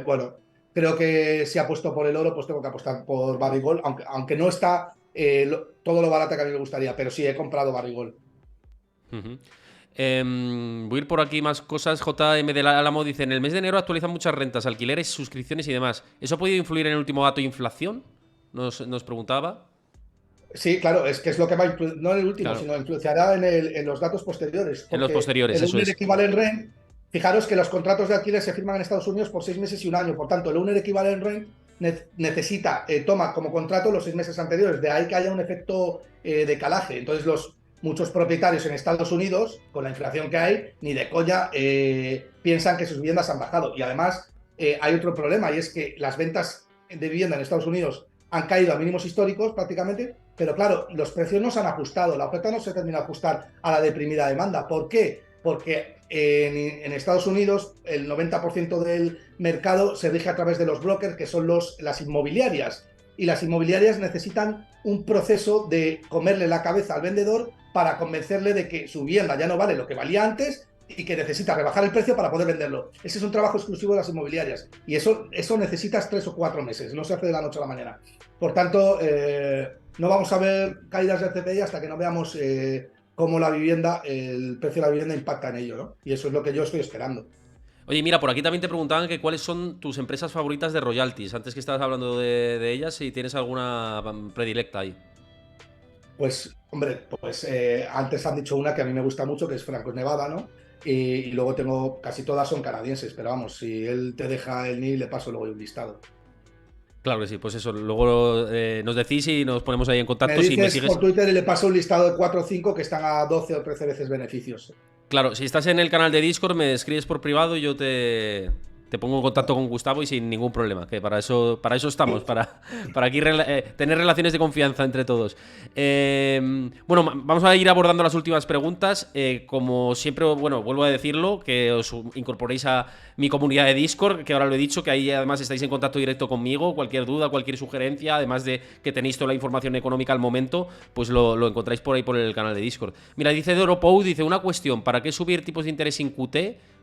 Speaker 2: Bueno, creo que si apuesto por el oro, pues tengo que apostar por Barry Gold, aunque no está todo lo barata que a mí me gustaría, pero sí he comprado Barry Gold.
Speaker 1: Uh -huh. Voy a ir por aquí más cosas. JM del Álamo dice: en el mes de enero actualizan muchas rentas, alquileres, suscripciones y demás. ¿Eso ha podido influir en el último dato de inflación? Nos preguntaba.
Speaker 2: Sí, claro, es que es lo que va a no en el último,
Speaker 1: Claro.
Speaker 2: sino influenciará en los datos posteriores,
Speaker 1: En los
Speaker 2: porque
Speaker 1: posteriores,
Speaker 2: el
Speaker 1: eso
Speaker 2: owner
Speaker 1: es.
Speaker 2: equivalent rent, fijaros que los contratos de alquiler se firman en Estados Unidos por 6 meses y un año, por tanto, el owner equivalent rent necesita, toma como contrato los 6 meses anteriores, de ahí que haya un efecto de calaje. Entonces, muchos propietarios en Estados Unidos, con la inflación que hay, ni de coña piensan que sus viviendas han bajado. Y además, hay otro problema, y es que las ventas de vivienda en Estados Unidos han caído a mínimos históricos prácticamente, pero claro, los precios no se han ajustado, la oferta no se termina de ajustar a la deprimida demanda. ¿Por qué? Porque en Estados Unidos el 90% del mercado se rige a través de los brokers, que son las inmobiliarias. Y las inmobiliarias necesitan un proceso de comerle la cabeza al vendedor para convencerle de que su vivienda ya no vale lo que valía antes y que necesita rebajar el precio para poder venderlo. Ese es un trabajo exclusivo de las inmobiliarias. Y eso necesitas 3 o 4 meses, no se hace de la noche a la mañana. Por tanto, no vamos a ver caídas del CPI hasta que no veamos cómo la vivienda, el precio de la vivienda impacta en ello, ¿no? Y eso es lo que yo estoy esperando.
Speaker 1: Oye, mira, por aquí también te preguntaban que cuáles son tus empresas favoritas de royalties. Antes que estabas hablando de ellas, si tienes alguna predilecta ahí.
Speaker 2: Pues, hombre, pues antes han dicho una que a mí me gusta mucho, que es Franco Nevada, ¿no? Y luego tengo, casi todas son canadienses, pero vamos, si él te deja el NII, le paso luego un listado.
Speaker 1: Claro que sí, pues eso. Luego nos decís y nos ponemos ahí en
Speaker 2: Me
Speaker 1: contacto si me
Speaker 2: dices
Speaker 1: sigues.
Speaker 2: por Twitter y le paso un listado de 4 o 5 que están a 12 o 13 veces beneficios.
Speaker 1: Claro, si estás en el canal de Discord, me escribes por privado y yo te pongo en contacto con Gustavo y sin ningún problema. Que para eso estamos, para aquí tener relaciones de confianza entre todos. Bueno, vamos a ir abordando las últimas preguntas. Como siempre, bueno, vuelvo a decirlo, que os incorporéis a mi comunidad de Discord, que ahora lo he dicho, que ahí además estáis en contacto directo conmigo. Cualquier duda, cualquier sugerencia, además de que tenéis toda la información económica al momento, pues lo encontráis por ahí por el canal de Discord. Mira, dice Doropou, dice una cuestión: ¿para qué subir tipos de interés sin QT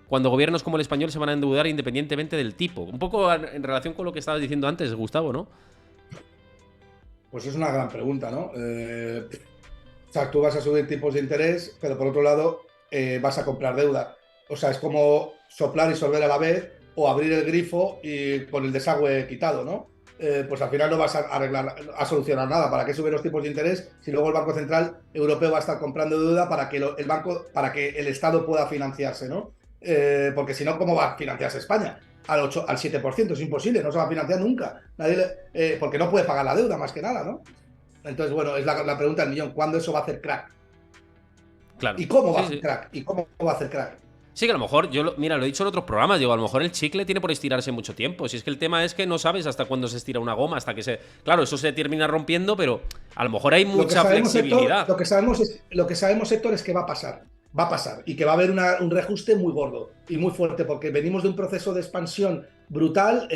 Speaker 1: cuando gobiernos como el español se van a endeudar independientemente del tipo? Un poco en relación con lo que estabas diciendo antes, Gustavo, ¿no?
Speaker 2: Pues es una gran pregunta, ¿no? O sea, tú vas a subir tipos de interés, pero por otro lado vas a comprar deuda. O sea, es como soplar y sorber a la vez o abrir el grifo y con el desagüe quitado, ¿no? Pues al final no vas a arreglar, a solucionar nada. ¿Para qué subir los tipos de interés si luego el Banco Central Europeo va a estar comprando deuda para que para que el Estado pueda financiarse, ¿no? Porque si no, ¿cómo va a financiarse España? Al 7%, es imposible, no se va a financiar nunca. Porque no puede pagar la deuda, más que nada, ¿no? Entonces, bueno, es la pregunta del millón: ¿cuándo eso va a hacer crack?
Speaker 1: Claro.
Speaker 2: ¿Y cómo va a
Speaker 1: Sí,
Speaker 2: hacer
Speaker 1: sí.
Speaker 2: crack? ¿Y cómo va a hacer crack?
Speaker 1: Sí, que a lo mejor, mira, lo he dicho en otros programas, digo, a lo mejor el chicle tiene por estirarse mucho tiempo. Si es que el tema es que no sabes hasta cuándo se estira una goma, hasta que se. Claro, eso se termina rompiendo, pero a lo mejor hay
Speaker 2: Lo que
Speaker 1: mucha
Speaker 2: sabemos, Héctor,
Speaker 1: flexibilidad.
Speaker 2: lo que sabemos, Héctor, es que va a pasar. Va a pasar. Y que va a haber un reajuste muy gordo y muy fuerte, porque venimos de un proceso de expansión brutal,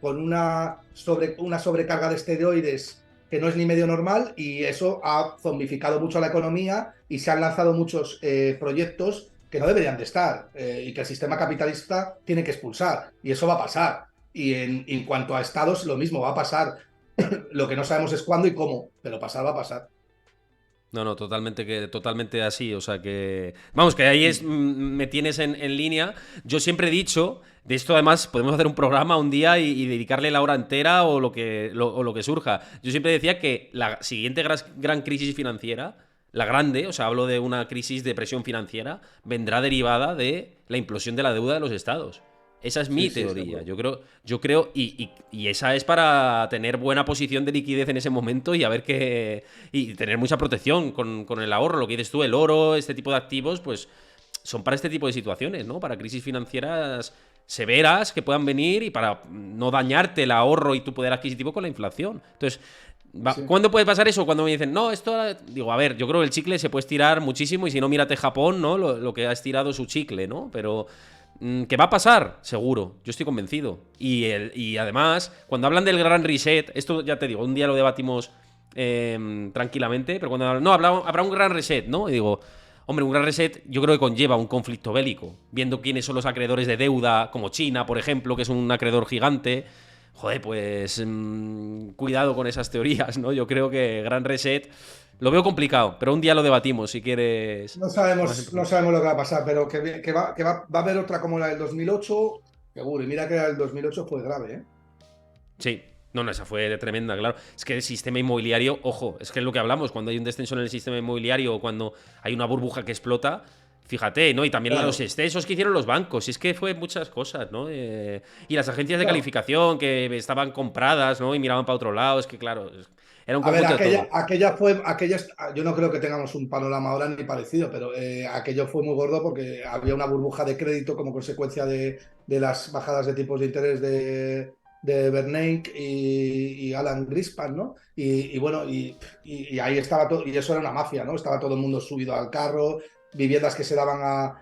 Speaker 2: con una sobrecarga de esteroides que no es ni medio normal, y eso ha zombificado mucho la economía y se han lanzado muchos proyectos que no deberían de estar, y que el sistema capitalista tiene que expulsar. Y eso va a pasar. Y en cuanto a estados, lo mismo va a pasar. Lo que no sabemos es cuándo y cómo, pero pasar va a pasar.
Speaker 1: No, no, totalmente así. O sea que. Vamos, que ahí me tienes en línea. Yo siempre he dicho, de esto además podemos hacer un programa un día y dedicarle la hora entera o lo que surja. Yo siempre decía que la siguiente gran crisis financiera, la grande, o sea, hablo de una crisis de presión financiera, vendrá derivada de la implosión de la deuda de los estados. Esa es
Speaker 2: Sí,
Speaker 1: mi
Speaker 2: sí,
Speaker 1: teoría.
Speaker 2: seguro.
Speaker 1: Yo creo, y esa es para tener buena posición de liquidez en ese momento y a ver qué. Y tener mucha protección con el ahorro. Lo que dices tú, el oro, este tipo de activos, pues son para este tipo de situaciones, ¿no? Para crisis financieras severas que puedan venir y para no dañarte el ahorro y tu poder adquisitivo con la inflación. Entonces,
Speaker 2: Sí.
Speaker 1: ¿cuándo puede pasar eso? Cuando me dicen, no, esto. Digo, a ver, yo creo que el chicle se puede estirar muchísimo y si no, mírate Japón, ¿no? Lo que ha estirado su chicle, ¿no? Pero. ¿Qué va a pasar? Seguro, yo estoy convencido. Y además, cuando hablan del gran reset, esto ya te digo, un día lo debatimos tranquilamente, pero cuando hablan, no, habrá un gran reset, ¿no? Y digo, hombre, un gran reset yo creo que conlleva un conflicto bélico, viendo quiénes son los acreedores de deuda, como China, por ejemplo, que es un acreedor gigante. Joder, pues cuidado con esas teorías, ¿no? Yo creo que gran reset Lo veo complicado, pero un día lo debatimos si quieres.
Speaker 2: No
Speaker 1: Más en
Speaker 2: sabemos, no
Speaker 1: profundidad.
Speaker 2: sabemos lo que va a pasar, pero va a haber otra como la del 2008, seguro. Y mira que la del 2008 fue grave, ¿eh?
Speaker 1: Sí. No, esa fue tremenda, claro. Es que el sistema inmobiliario, ojo, es que es lo que hablamos, cuando hay un descenso en el sistema inmobiliario o cuando hay una burbuja que explota, fíjate, ¿no? Y también los
Speaker 2: Claro,
Speaker 1: excesos que hicieron los bancos, y es que fue muchas cosas, ¿no? Y las agencias de
Speaker 2: claro.
Speaker 1: calificación que estaban compradas, ¿no? Y miraban para otro lado, es que claro, era un
Speaker 2: A ver,
Speaker 1: conjunto de todo.
Speaker 2: yo no creo que tengamos un panorama ahora ni parecido, pero aquello fue muy gordo porque había una burbuja de crédito como consecuencia de las bajadas de tipos de interés de Bernanke y Alan Greenspan, ¿no? Y bueno, y ahí estaba todo, y eso era una mafia, ¿no? Estaba todo el mundo subido al carro, viviendas que se daban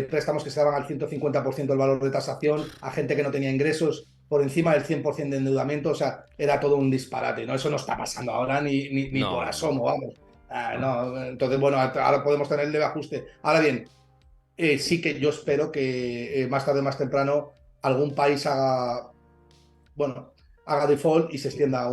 Speaker 2: préstamos que se daban al 150% del valor de tasación, a gente que no tenía ingresos por encima del 100% de endeudamiento, o sea, era todo un disparate, ¿no? Eso no está pasando ahora ni por
Speaker 1: No, no, no.
Speaker 2: asomo, vamos. No, entonces, bueno, ahora podemos tener el leve ajuste. Ahora bien, sí que yo espero que más tarde, más temprano, algún país bueno, haga default y se extienda.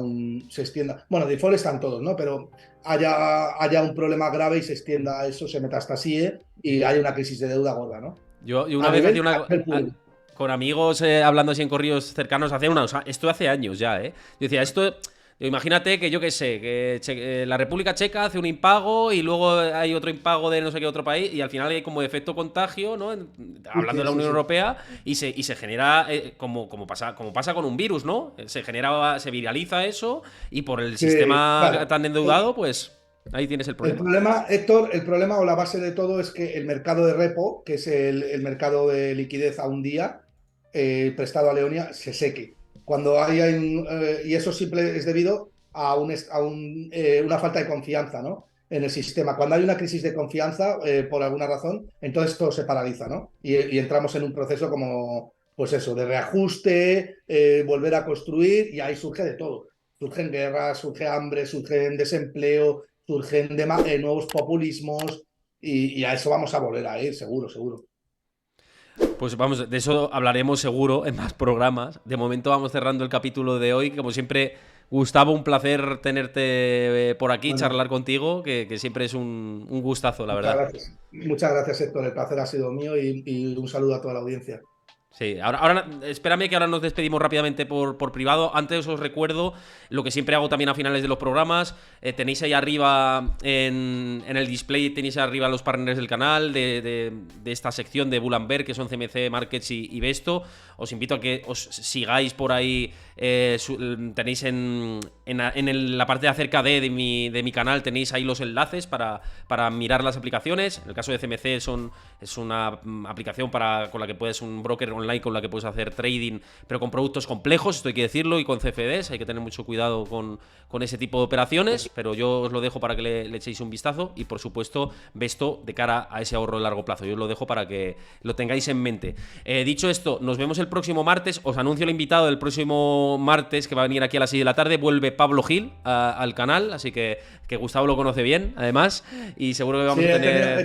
Speaker 2: Bueno, default están todos, ¿no? Pero haya un problema grave y se extienda eso, se metastasíe y haya una crisis de deuda gorda, ¿no?
Speaker 1: Yo una
Speaker 2: A
Speaker 1: vez hacía
Speaker 2: a nivel público.
Speaker 1: con amigos hablando así en corridos cercanos hace una. O sea, esto hace años ya, ¿eh? Yo decía, esto. Imagínate que yo qué sé, que la República Checa hace un impago y luego hay otro impago de no sé qué otro país y al final hay como efecto contagio, ¿no?
Speaker 2: Sí,
Speaker 1: Hablando de
Speaker 2: sí,
Speaker 1: la
Speaker 2: sí,
Speaker 1: Unión
Speaker 2: sí.
Speaker 1: Europea y se genera como pasa con un virus, ¿no? Se viraliza eso y por el
Speaker 2: Sí,
Speaker 1: sistema
Speaker 2: claro.
Speaker 1: tan endeudado, pues ahí tienes el
Speaker 2: El
Speaker 1: problema.
Speaker 2: problema, Héctor, el problema o la base de todo es que el mercado de repo, que es el mercado de liquidez a un día, prestado a Leonia, se seque. Y eso simple es debido una falta de confianza, ¿no? En el sistema. Cuando hay una crisis de confianza, por alguna razón, entonces todo se paraliza, ¿no? Y entramos en un proceso como, pues eso, de reajuste, volver a construir, y ahí surge de todo. Surgen guerras, surge hambre, surge desempleo, surgen nuevos populismos y a eso vamos a volver a ir, seguro, seguro.
Speaker 1: Pues vamos, de eso hablaremos seguro en más programas. De momento vamos cerrando el capítulo de hoy. Como siempre, Gustavo, un placer tenerte por aquí,
Speaker 2: Bueno,
Speaker 1: charlar contigo, que siempre es un gustazo, la
Speaker 2: muchas
Speaker 1: verdad.
Speaker 2: gracias. Muchas gracias, Héctor. El placer ha sido mío y un saludo a toda la audiencia.
Speaker 1: Sí, ahora espérame que ahora nos despedimos rápidamente por privado. Antes os recuerdo lo que siempre hago también a finales de los programas. Tenéis ahí arriba en el display, tenéis arriba los partners del canal de esta sección de Bull Bear, que son CMC, Markets y Besto. Os invito a que os sigáis por ahí. Tenéis la parte de acerca de mi canal, tenéis ahí los enlaces para mirar las aplicaciones. En el caso de CMC es una aplicación con la que puedes, un broker online con la que puedes hacer trading, pero con productos complejos, esto hay que decirlo, y con CFDs. Hay que tener mucho cuidado con ese tipo de operaciones, pero yo os lo dejo para que le echéis un vistazo. Y por supuesto, Besto de cara a ese ahorro de largo plazo. Yo os lo dejo para que lo tengáis en mente. Dicho esto, nos vemos el próximo martes. Os anuncio el invitado del próximo martes, que va a venir aquí a las 6 de la tarde. Vuelve Pablo Gil al canal, así que Gustavo lo conoce bien, además, y seguro que
Speaker 2: Sí,
Speaker 1: vamos a tener.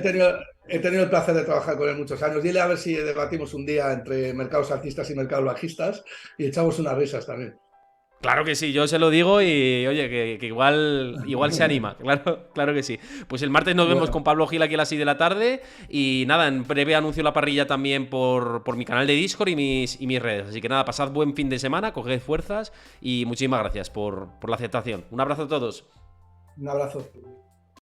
Speaker 2: he tenido el placer de trabajar con él muchos años. Dile a ver si debatimos un día entre mercados alcistas y mercados bajistas y echamos unas risas también.
Speaker 1: Claro que sí, yo se lo digo y oye, que igual se anima, claro, claro que sí. Pues el martes nos vemos
Speaker 2: Bueno,
Speaker 1: con Pablo Gil aquí a las 6 de la tarde y nada, en breve anuncio la parrilla también por mi canal de Discord y mis redes. Así que nada, pasad buen fin de semana, coged fuerzas y muchísimas gracias por la aceptación. Un abrazo a todos.
Speaker 2: un abrazo.